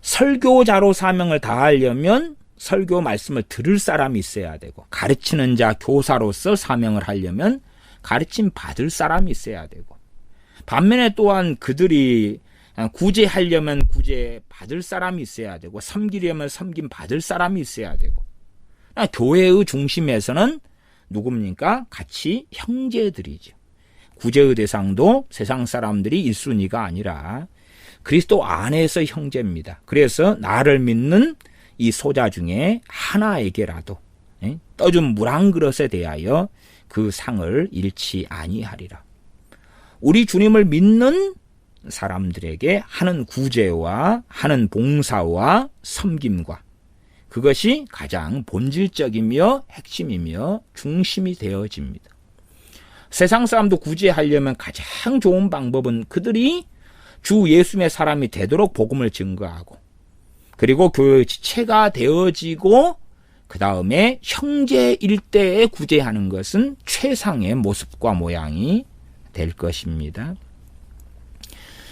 설교자로 사명을 다하려면 설교 말씀을 들을 사람이 있어야 되고, 가르치는 자 교사로서 사명을 하려면 가르침 받을 사람이 있어야 되고, 반면에 또한 그들이 구제하려면 구제 받을 사람이 있어야 되고, 섬기려면 섬김 받을 사람이 있어야 되고, 교회의 중심에서는 누굽니까? 같이 형제들이죠. 구제의 대상도 세상 사람들이 1순위가 아니라 그리스도 안에서 형제입니다. 그래서 나를 믿는 이 소자 중에 하나에게라도 떠준 물 한 그릇에 대하여 그 상을 잃지 아니하리라. 우리 주님을 믿는 사람들에게 하는 구제와 하는 봉사와 섬김과 그것이 가장 본질적이며 핵심이며 중심이 되어집니다. 세상 사람도 구제하려면 가장 좋은 방법은 그들이 주 예수님의 사람이 되도록 복음을 증거하고, 그리고 교회의 지체가 되어지고 그 다음에 형제일 때에 구제하는 것은 최상의 모습과 모양이 될 것입니다.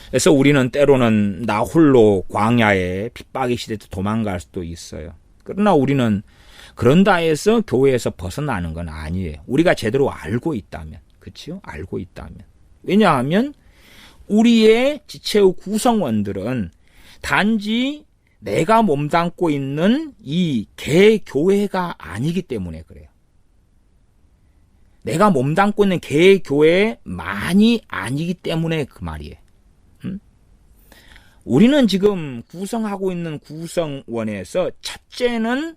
그래서 우리는 때로는 나 홀로 광야에 핍박의 시대에 도망갈 수도 있어요. 그러나 우리는 그런다 해서 교회에서 벗어나는 건 아니에요. 우리가 제대로 알고 있다면, 그렇죠? 알고 있다면. 왜냐하면 우리의 지체의 구성원들은 단지 내가 몸담고 있는 이 개교회가 아니기 때문에 그래요. 내가 몸담고 있는 개교회만이 아니기 때문에 그 말이에요. 우리는 지금 구성하고 있는 구성원에서 첫째는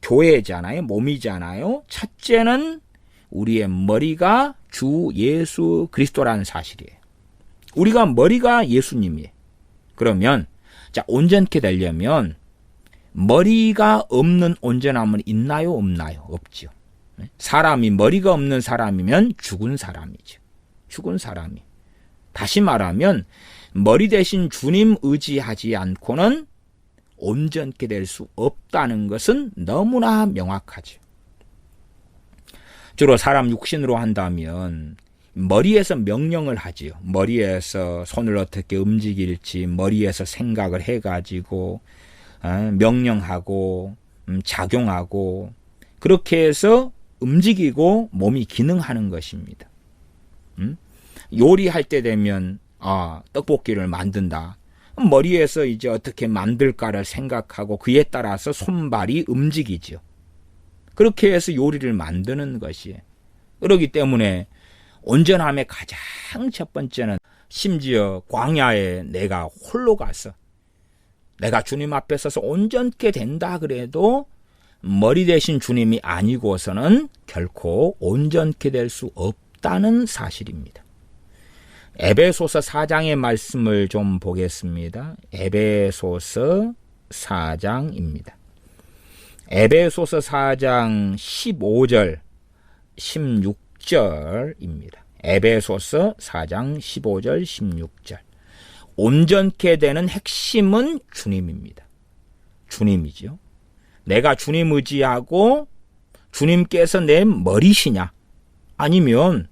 교회잖아요. 몸이잖아요. 첫째는 우리의 머리가 주 예수 그리스도라는 사실이에요. 우리가 머리가 예수님이에요. 그러면 온전케 되려면 머리가 없는 온전함은 있나요? 없나요? 없죠. 사람이 머리가 없는 사람이면 죽은 사람이죠. 죽은 사람이. 다시 말하면 머리 대신 주님 의지하지 않고는 온전케 될 수 없다는 것은 너무나 명확하죠. 주로 사람 육신으로 한다면 머리에서 명령을 하지요. 머리에서 손을 어떻게 움직일지 머리에서 생각을 해가지고 명령하고 작용하고 그렇게 해서 움직이고 몸이 기능하는 것입니다. 요리할 때 되면 떡볶이를 만든다. 머리에서 이제 어떻게 만들까를 생각하고 그에 따라서 손발이 움직이죠. 그렇게 해서 요리를 만드는 것이에요. 그렇기 때문에 온전함의 가장 첫 번째는 심지어 광야에 내가 홀로 가서 내가 주님 앞에 서서 온전케 된다 그래도 머리 대신 주님이 아니고서는 결코 온전케 될 수 없다는 사실입니다. 에베소서 4장의 말씀을 좀 보겠습니다. 에베소서 4장입니다. 에베소서 4장 15절, 16절입니다. 에베소서 4장 15절, 16절. 온전케 되는 핵심은 주님입니다. 주님이죠. 내가 주님 의지하고 주님께서 내 머리시냐? 아니면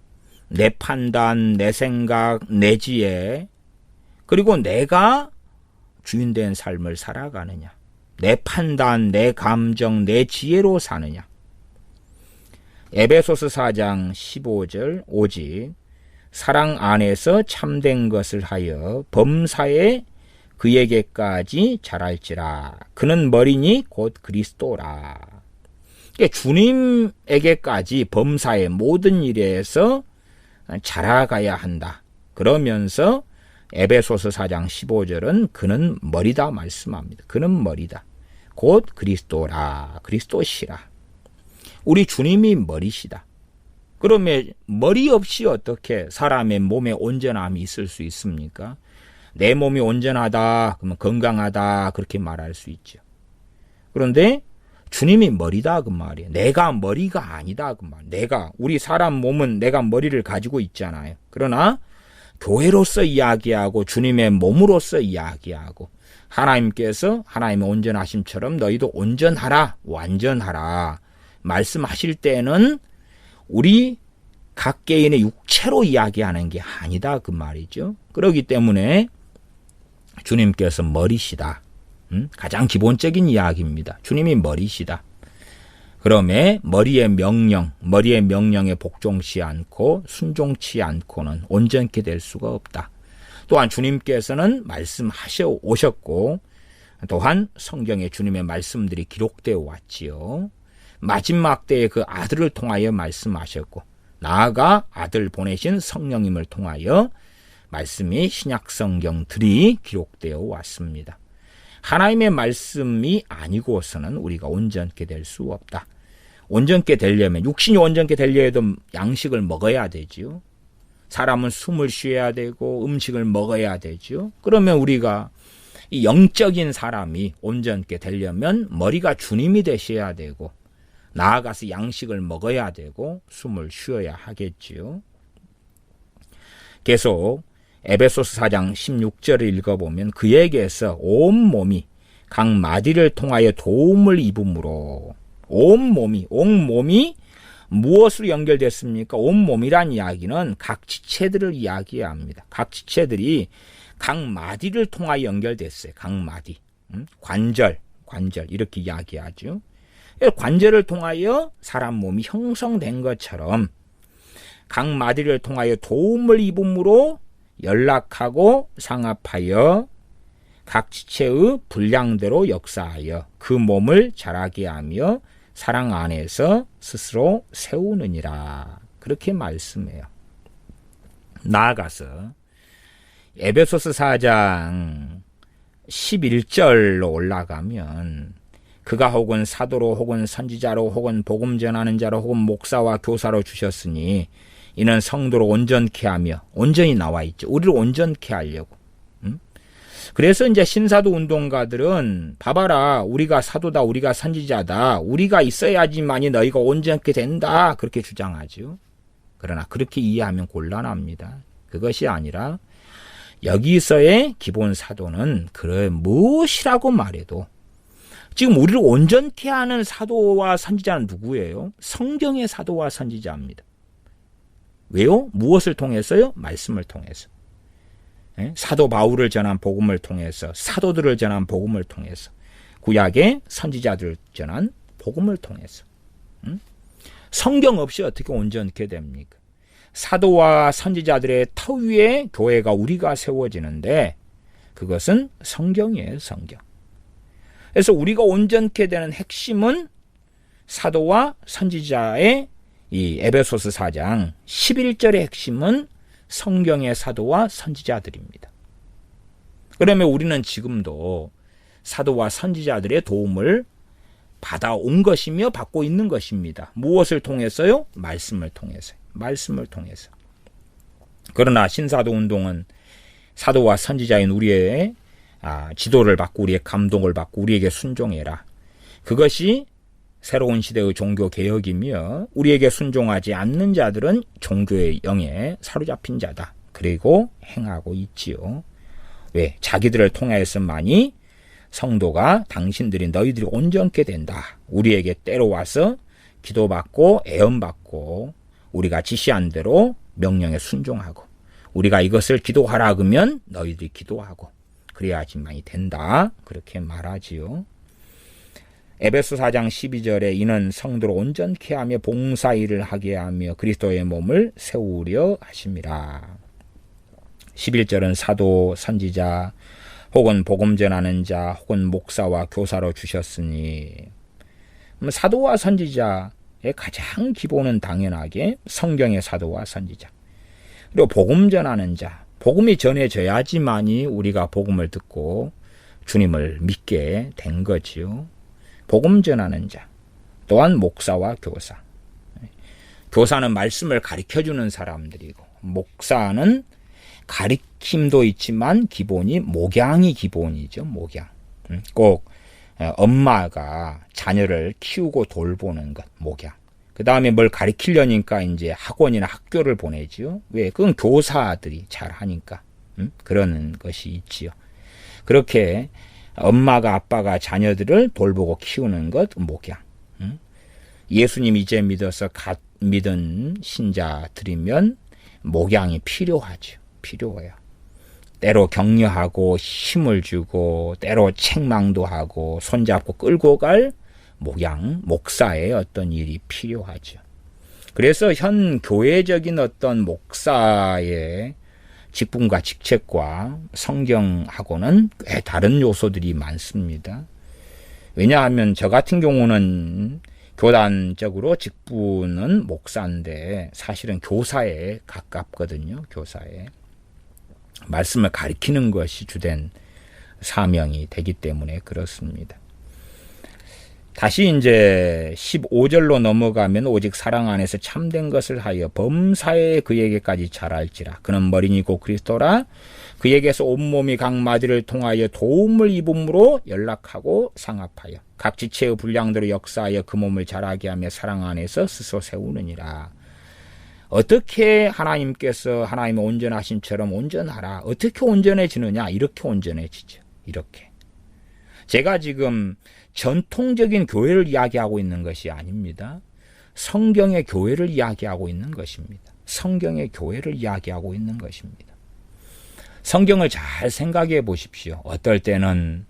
내 판단, 내 생각, 내 지혜, 그리고 내가 주인된 삶을 살아가느냐? 내 판단, 내 감정, 내 지혜로 사느냐? 에베소서 4장 15절 오직 사랑 안에서 참된 것을 하여 범사에 그에게까지 자랄지라. 그는 머리니 곧 그리스도라. 그러니까 주님에게까지 범사의 모든 일에서 자라가야 한다. 그러면서 에베소서 4장 15절은 그는 머리다 말씀합니다. 그는 머리다. 곧 그리스도라. 그리스도시라. 우리 주님이 머리시다. 그러면 머리 없이 어떻게 사람의 몸에 온전함이 있을 수 있습니까? 내 몸이 온전하다, 그러면 건강하다, 그렇게 말할 수 있죠. 그런데 주님이 머리다, 그 말이에요. 내가 머리가 아니다, 그 말. 우리 사람 몸은 내가 머리를 가지고 있잖아요. 그러나 교회로서 이야기하고 주님의 몸으로서 이야기하고 하나님께서 하나님의 온전하심처럼 너희도 온전하라, 완전하라 말씀하실 때는 우리 각 개인의 육체로 이야기하는 게 아니다, 그 말이죠. 그렇기 때문에 주님께서 머리시다. 가장 기본적인 이야기입니다. 주님이 머리시다. 그러면 머리의 명령에 복종치 않고 순종치 않고는 온전케 될 수가 없다. 또한 주님께서는 말씀하셔 오셨고 또한 성경에 주님의 말씀들이 기록되어 왔지요. 마지막 때에 그 아들을 통하여 말씀하셨고 나아가 아들 보내신 성령님을 통하여 말씀이 신약 성경들이 기록되어 왔습니다. 하나님의 말씀이 아니고서는 우리가 온전케 될 수 없다. 온전케 되려면 육신이 온전케 되려도 양식을 먹어야 되지요. 사람은 숨을 쉬어야 되고 음식을 먹어야 되지요. 그러면 우리가 이 영적인 사람이 온전케 되려면 머리가 주님이 되셔야 되고 나아가서 양식을 먹어야 되고 숨을 쉬어야 하겠지요. 계속 에베소서 4장 16절을 읽어보면 그에게서 온몸이 각 마디를 통하여 도움을 입음으로 온몸이 무엇으로 연결됐습니까? 온몸이란 이야기는 각 지체들을 이야기합니다. 각 지체들이 각 마디를 통하여 연결됐어요. 각 마디. 관절 이렇게 이야기하죠. 관절을 통하여 사람 몸이 형성된 것처럼 각 마디를 통하여 도움을 입음으로 연락하고 상합하여 각 지체의 분량대로 역사하여 그 몸을 자라게 하며 사랑 안에서 스스로 세우느니라. 그렇게 말씀해요. 나아가서 에베소서 4장 11절로 올라가면 그가 혹은 사도로 혹은 선지자로 혹은 복음 전하는 자로 혹은 목사와 교사로 주셨으니 이는 성도로 온전케 하며 온전히 나와 있죠. 우리를 온전케 하려고. 그래서 이제 신사도 운동가들은 봐봐라 우리가 사도다 우리가 선지자다 우리가 있어야지만이 너희가 온전케 된다 그렇게 주장하죠. 그러나 그렇게 이해하면 곤란합니다. 그것이 아니라 여기서의 기본 사도는 그래 무엇이라고 말해도 지금 우리를 온전케 하는 사도와 선지자는 누구예요? 성경의 사도와 선지자입니다. 왜요? 무엇을 통해서요? 말씀을 통해서. 사도 바울을 전한 복음을 통해서 사도들을 전한 복음을 통해서 구약의 선지자들을 전한 복음을 통해서 성경 없이 어떻게 온전케 됩니까? 사도와 선지자들의 터 위에 교회가 우리가 세워지는데 그것은 성경이에요. 성경. 그래서 우리가 온전케 되는 핵심은 사도와 선지자의 이 에베소서 4장 11절의 핵심은 성경의 사도와 선지자들입니다. 그러면 우리는 지금도 사도와 선지자들의 도움을 받아온 것이며 받고 있는 것입니다. 무엇을 통해서요? 말씀을 통해서. 말씀을 통해서. 그러나 신사도 운동은 사도와 선지자인 우리의 지도를 받고 우리의 감동을 받고 우리에게 순종해라. 그것이 새로운 시대의 종교개혁이며 우리에게 순종하지 않는 자들은 종교의 영에 사로잡힌 자다. 그리고 행하고 있지요. 왜? 자기들을 통하여서만이 성도가 당신들이 너희들이 온전케 된다. 우리에게 때려와서 기도받고 애언받고 우리가 지시한 대로 명령에 순종하고 우리가 이것을 기도하라 그러면 너희들이 기도하고 그래야지만이 된다. 그렇게 말하지요. 에베소 4장 12절에 이는 성도로 온전케 하며 봉사일을 하게 하며 그리스도의 몸을 세우려 하심이라. 11절은 사도, 선지자 혹은 복음 전하는 자 혹은 목사와 교사로 주셨으니 사도와 선지자의 가장 기본은 당연하게 성경의 사도와 선지자. 그리고 복음 전하는 자, 복음이 전해져야지만이 우리가 복음을 듣고 주님을 믿게 된 거지요. 복음 전하는 자, 또한 목사와 교사. 교사는 말씀을 가르쳐주는 사람들이고, 목사는 가르침도 있지만 기본이 목양이 기본이죠. 목양. 꼭 엄마가 자녀를 키우고 돌보는 것, 목양. 그 다음에 뭘 가르치려니까 이제 학원이나 학교를 보내지요. 왜? 그건 교사들이 잘 하니까. 그런 것이 있지요. 그렇게 엄마가 아빠가 자녀들을 돌보고 키우는 것, 목양. 예수님 이제 믿어서 믿은 신자들이면 목양이 필요하죠. 필요해요. 때로 격려하고 힘을 주고 때로 책망도 하고 손잡고 끌고 갈 목양, 목사의 어떤 일이 필요하죠. 그래서 현 교회적인 어떤 목사의 직분과 직책과 성경하고는 꽤 다른 요소들이 많습니다. 왜냐하면 저 같은 경우는 교단적으로 직분은 목사인데 사실은 교사에 가깝거든요. 교사에. 말씀을 가리키는 것이 주된 사명이 되기 때문에 그렇습니다. 다시 이제 15절로 넘어가면 오직 사랑 안에서 참된 것을 하여 범사에 그에게까지 자랄지라. 그는 머리니고 그리스도라. 그에게서 온몸이 각 마디를 통하여 도움을 입음으로 연락하고 상합하여 각 지체의 분량대로 역사하여 그 몸을 자라게 하며 사랑 안에서 스스로 세우느니라. 어떻게 하나님께서 하나님의 온전하심처럼 온전하라. 어떻게 온전해지느냐? 이렇게 온전해지죠. 이렇게. 제가 지금 전통적인 교회를 이야기하고 있는 것이 아닙니다. 성경의 교회를 이야기하고 있는 것입니다. 성경의 교회를 이야기하고 있는 것입니다. 성경을 잘 생각해 보십시오. 어떨 때는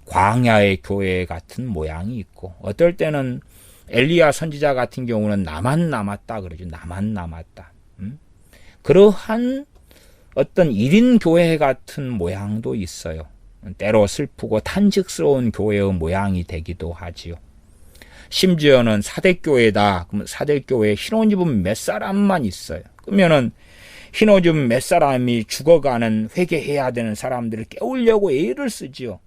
광야의 교회 같은 모양이 있고 어떨 때는 엘리야 선지자 같은 경우는 나만 남았다 그러죠. 나만 남았다. 그러한 어떤 1인 교회 같은 모양도 있어요. 때로 슬프고 탄식스러운 교회의 모양이 되기도 하지요. 심지어는 사대교회다. 그러면 사대교회에 흰옷 입은 몇 사람만 있어요. 그러면은 흰옷 입은 몇 사람이 죽어가는 회개해야 되는 사람들을 깨우려고 애를 쓰지요.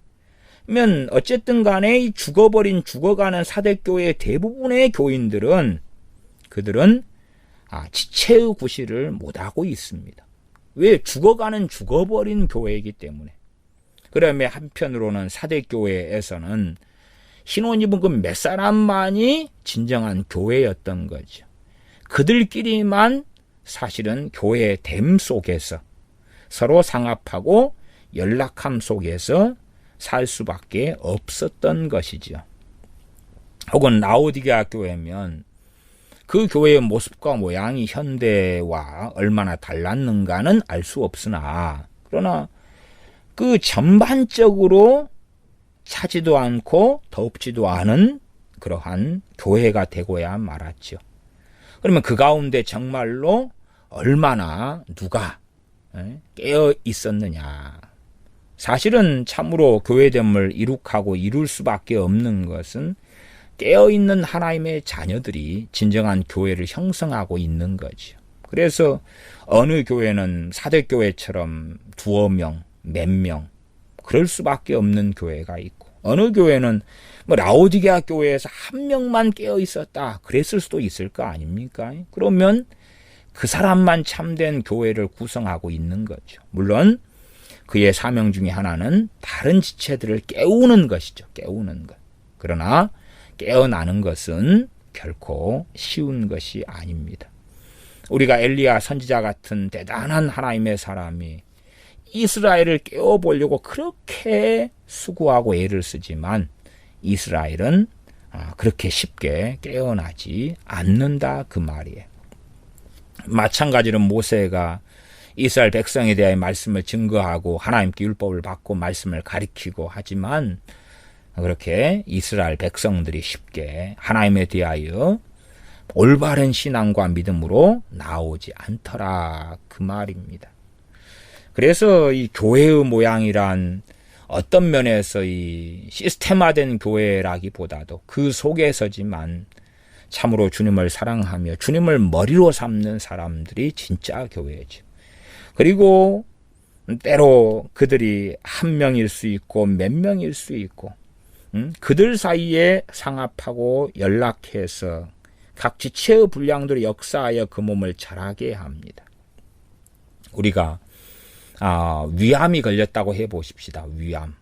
그러면 어쨌든 간에 이 죽어가는 사대교회의 대부분의 교인들은 그들은 지체의 구실을 못하고 있습니다. 왜? 죽어버린 교회이기 때문에. 그러면 한편으로는 사대교회에서는 흰옷 입은 그 몇 사람만이 진정한 교회였던 거죠. 그들끼리만 사실은 교회의 댐 속에서 서로 상합하고 연락함 속에서 살 수밖에 없었던 것이죠. 혹은 라오디게아 교회면 그 교회의 모습과 모양이 현대와 얼마나 달랐는가는 알 수 없으나 그러나 그 전반적으로 차지도 않고 덥지도 않은 그러한 교회가 되고야 말았죠. 그러면 그 가운데 정말로 얼마나 누가 깨어 있었느냐. 사실은 참으로 교회됨을 이룩하고 이룰 수밖에 없는 것은 깨어있는 하나님의 자녀들이 진정한 교회를 형성하고 있는 거죠. 그래서 어느 교회는 사대교회처럼 두어 명, 몇 명 그럴 수밖에 없는 교회가 있고 어느 교회는 라오디게아 교회에서 한 명만 깨어 있었다 그랬을 수도 있을 거 아닙니까? 그러면 그 사람만 참된 교회를 구성하고 있는 거죠. 물론 그의 사명 중에 하나는 다른 지체들을 깨우는 것이죠. 깨우는 것. 그러나 깨어나는 것은 결코 쉬운 것이 아닙니다. 우리가 엘리야 선지자 같은 대단한 하나님의 사람이 이스라엘을 깨워보려고 그렇게 수고하고 애를 쓰지만 이스라엘은 그렇게 쉽게 깨어나지 않는다 그 말이에요. 마찬가지로 모세가 이스라엘 백성에 대해 말씀을 증거하고 하나님께 율법을 받고 말씀을 가리키고 하지만 그렇게 이스라엘 백성들이 쉽게 하나님에 대하여 올바른 신앙과 믿음으로 나오지 않더라 그 말입니다. 그래서 이 교회의 모양이란 어떤 면에서 이 시스템화된 교회라기보다도 그 속에서지만 참으로 주님을 사랑하며 주님을 머리로 삼는 사람들이 진짜 교회죠. 그리고 때로 그들이 한 명일 수 있고 몇 명일 수 있고 그들 사이에 상합하고 연락해서 각 지체의 분량대로 역사하여 그 몸을 자라게 합니다. 우리가 위암이 걸렸다고 해보십시다. 위암.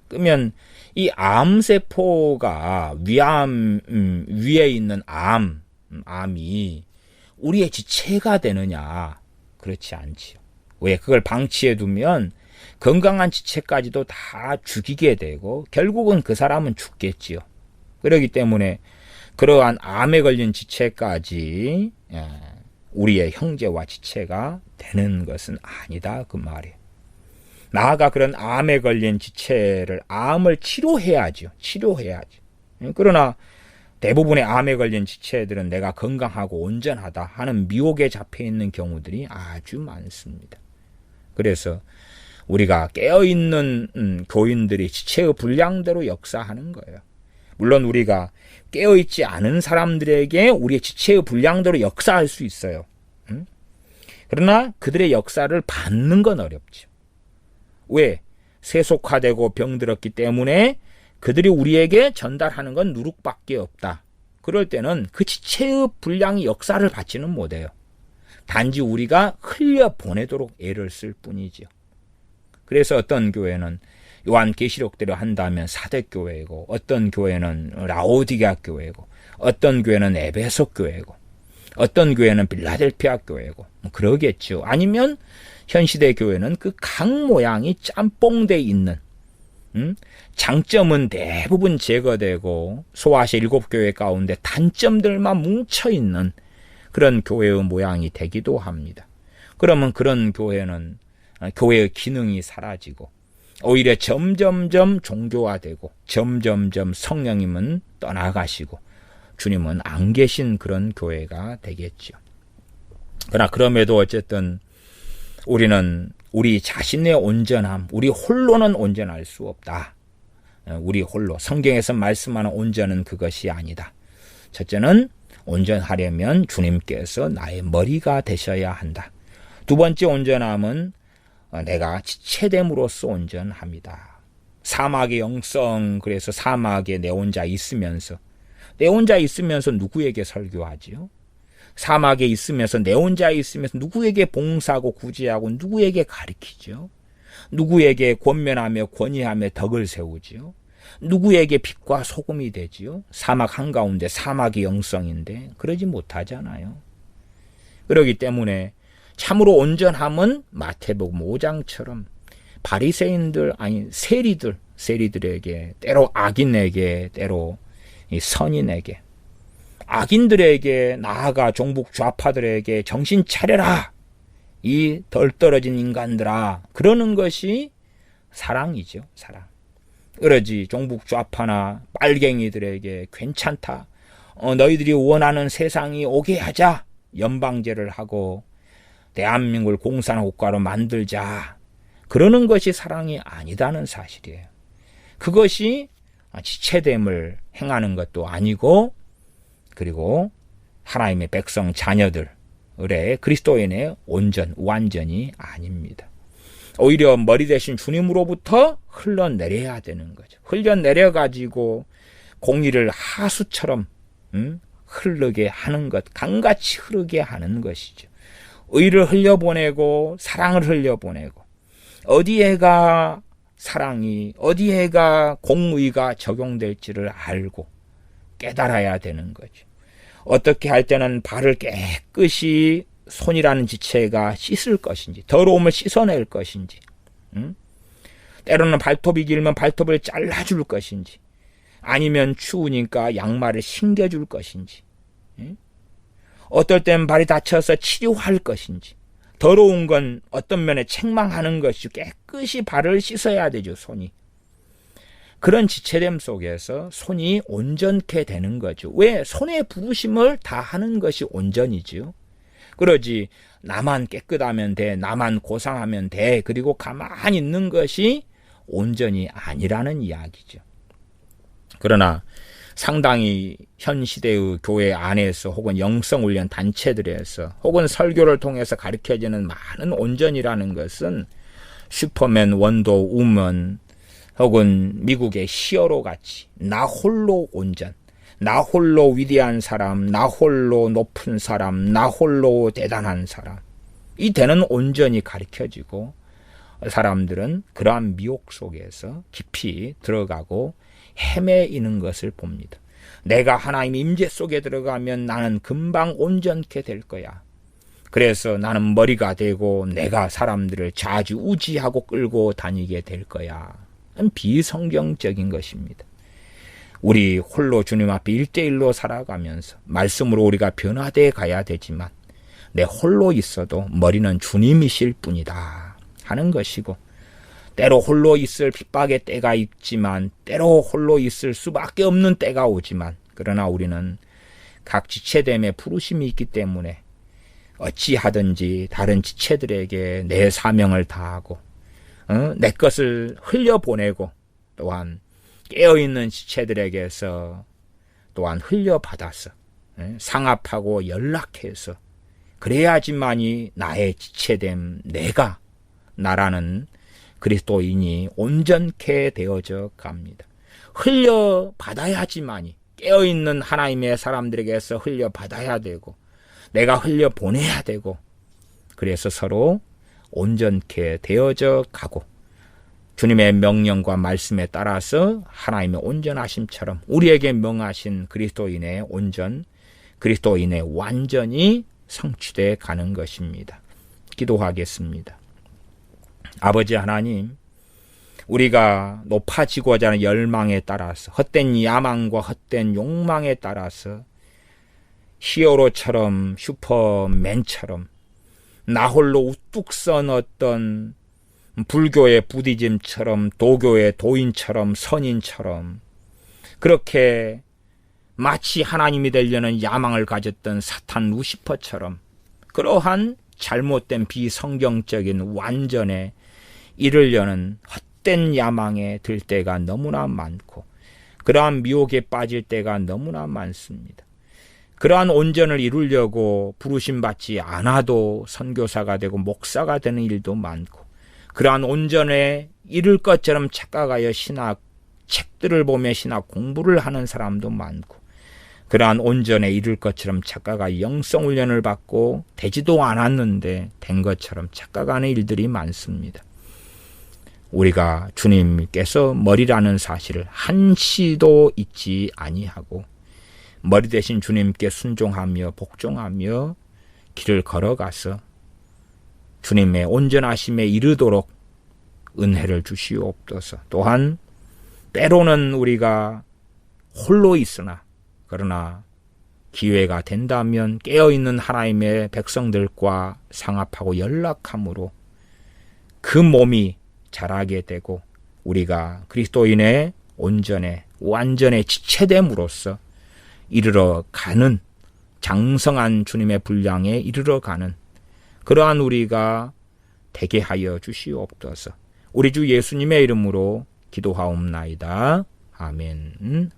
그러면 이 암세포가 위암 위에 있는 암이 우리의 지체가 되느냐? 그렇지 않지요. 왜? 그걸 방치해 두면 건강한 지체까지도 다 죽이게 되고 결국은 그 사람은 죽겠지요. 그렇기 때문에 그러한 암에 걸린 지체까지 우리의 형제와 지체가 되는 것은 아니다 그 말이에요. 나아가 그런 암에 걸린 지체를 암을 치료해야죠. 그러나 대부분의 암에 걸린 지체들은 내가 건강하고 온전하다 하는 미혹에 잡혀 있는 경우들이 아주 많습니다. 그래서 우리가 깨어있는 교인들이 지체의 분량대로 역사하는 거예요. 물론 우리가 깨어있지 않은 사람들에게 우리의 지체의 분량대로 역사할 수 있어요. 그러나 그들의 역사를 받는 건 어렵죠. 왜? 세속화되고 병들었기 때문에 그들이 우리에게 전달하는 건 누룩밖에 없다. 그럴 때는 그 지체의 분량이 역사를 받지는 못해요. 단지 우리가 흘려보내도록 애를 쓸 뿐이죠. 그래서 어떤 교회는 요한계시록대로 한다면 사대교회이고, 어떤 교회는 라오디게아 교회이고, 어떤 교회는 에베소 교회이고, 어떤 교회는 빌라델피아 교회이고 그러겠죠. 아니면 현시대 교회는 그 각 모양이 짬뽕돼 있는 장점은 대부분 제거되고 소아시 7교회 가운데 단점들만 뭉쳐있는 그런 교회의 모양이 되기도 합니다. 그러면 그런 교회는 교회의 기능이 사라지고 오히려 점점점 종교화되고 점점점 성령님은 떠나가시고 주님은 안 계신 그런 교회가 되겠죠. 그러나 그럼에도 어쨌든 우리는 우리 자신의 온전함, 우리 홀로는 온전할 수 없다. 우리 홀로 성경에서 말씀하는 온전은 그것이 아니다. 첫째는 온전하려면 주님께서 나의 머리가 되셔야 한다. 두 번째 온전함은 내가 지체됨으로써 온전합니다. 사막의 영성, 그래서 사막에 내 혼자 있으면서 누구에게 설교하지요? 사막에 있으면서 내 혼자 있으면서 누구에게 봉사하고 구제하고 누구에게 가르치죠? 누구에게 권면하며 권위하며 덕을 세우지요? 누구에게 빛과 소금이 되지요? 사막 한가운데 사막의 영성인데 그러지 못하잖아요. 그렇기 때문에 참으로 온전함은 마태복음 5장처럼 바리새인들 아니 세리들에게 때로 악인에게 때로 이 선인에게 악인들에게 나아가 종북 좌파들에게 정신 차려라 이 덜 떨어진 인간들아 그러는 것이 사랑이죠. 사랑. 그러지 종북 좌파나 빨갱이들에게 괜찮다. 너희들이 원하는 세상이 오게 하자. 연방제를 하고 대한민국을 공산국가로 만들자. 그러는 것이 사랑이 아니다는 사실이에요. 그것이 지체됨을 행하는 것도 아니고 그리고 하나님의 백성 자녀들의 그리스도인의 완전이 아닙니다. 오히려 머리 대신 주님으로부터 흘러내려야 되는 거죠. 흘러내려가지고 공의를 하수처럼 흐르게 하는 것, 강같이 흐르게 하는 것이죠. 의를 흘려보내고 사랑을 흘려보내고 어디에가 사랑이 어디에가 공의가 적용될지를 알고 깨달아야 되는 거죠. 어떻게 할 때는 발을 깨끗이 손이라는 지체가 씻을 것인지 더러움을 씻어낼 것인지 때로는 발톱이 길면 발톱을 잘라줄 것인지 아니면 추우니까 양말을 신겨줄 것인지 어떨 땐 발이 다쳐서 치료할 것인지 더러운 건 어떤 면에 책망하는 것이 깨끗이 발을 씻어야 되죠. 손이. 그런 지체됨 속에서 손이 온전케 되는 거죠. 왜? 손의 부르심을 다하는 것이 온전이지요. 그러지 나만 깨끗하면 돼, 나만 고상하면 돼, 그리고 가만히 있는 것이 온전이 아니라는 이야기죠. 그러나 상당히 현 시대의 교회 안에서 혹은 영성훈련 단체들에서 혹은 설교를 통해서 가르쳐지는 많은 온전이라는 것은 슈퍼맨, 원더 우먼 혹은 미국의 히어로 같이 나 홀로 온전, 나 홀로 위대한 사람, 나 홀로 높은 사람, 나 홀로 대단한 사람, 이 되는 온전이 가르쳐지고 사람들은 그러한 미혹 속에서 깊이 들어가고 헤매이는 것을 봅니다. 내가 하나님 임재 속에 들어가면 나는 금방 온전케 될 거야. 그래서 나는 머리가 되고 내가 사람들을 좌지우지하고 끌고 다니게 될 거야. 비성경적인 것입니다. 우리 홀로 주님 앞에 1대1로 살아가면서 말씀으로 우리가 변화되어 가야 되지만 내 홀로 있어도 머리는 주님이실 뿐이다 하는 것이고, 때로 홀로 있을 핍박의 때가 있지만 때로 홀로 있을 수밖에 없는 때가 오지만, 그러나 우리는 각 지체됨의 부르심이 있기 때문에 어찌하든지 다른 지체들에게 내 사명을 다하고 내 것을 흘려보내고, 또한 깨어있는 지체들에게서 또한 흘려받아서 상합하고 연락해서 그래야지만이 나의 지체됨, 내가 나라는 그리스도인이 온전케 되어져 갑니다. 흘려받아야지만이, 깨어있는 하나님의 사람들에게서 흘려받아야 되고 내가 흘려보내야 되고, 그래서 서로 온전케 되어져 가고 주님의 명령과 말씀에 따라서 하나님의 온전하심처럼 우리에게 명하신 그리스도인의 온전, 그리스도인의 완전이 성취되어 가는 것입니다. 기도하겠습니다. 아버지 하나님, 우리가 높아지고자 하는 열망에 따라서, 헛된 야망과 헛된 욕망에 따라서 히어로처럼, 슈퍼맨처럼 나 홀로 우뚝 선 어떤 불교의 부디즘처럼, 도교의 도인처럼, 선인처럼 그렇게 마치 하나님이 되려는 야망을 가졌던 사탄 루시퍼처럼 그러한 잘못된 비성경적인 완전에 이르려는 헛된 야망에 들 때가 너무나 많고, 그러한 미혹에 빠질 때가 너무나 많습니다. 그러한 온전을 이루려고 부르심 받지 않아도 선교사가 되고 목사가 되는 일도 많고, 그러한 온전에 이를 것처럼 착각하여 신학 책들을 보며 신학 공부를 하는 사람도 많고, 그러한 온전에 이를 것처럼 착각하여 영성훈련을 받고 되지도 않았는데 된 것처럼 착각하는 일들이 많습니다. 우리가 주님께서 머리라는 사실을 한시도 잊지 아니하고 머리 대신 주님께 순종하며 복종하며 길을 걸어가서 주님의 온전하심에 이르도록 은혜를 주시옵소서. 또한 때로는 우리가 홀로 있으나, 그러나 기회가 된다면 깨어있는 하나님의 백성들과 상합하고 연락함으로 그 몸이 자라게 되고 우리가 그리스도인의 온전에 완전에 지체됨으로써 이르러 가는, 장성한 주님의 분량에 이르러 가는 그러한 우리가 되게 하여 주시옵소서. 우리 주 예수님의 이름으로 기도하옵나이다. 아멘.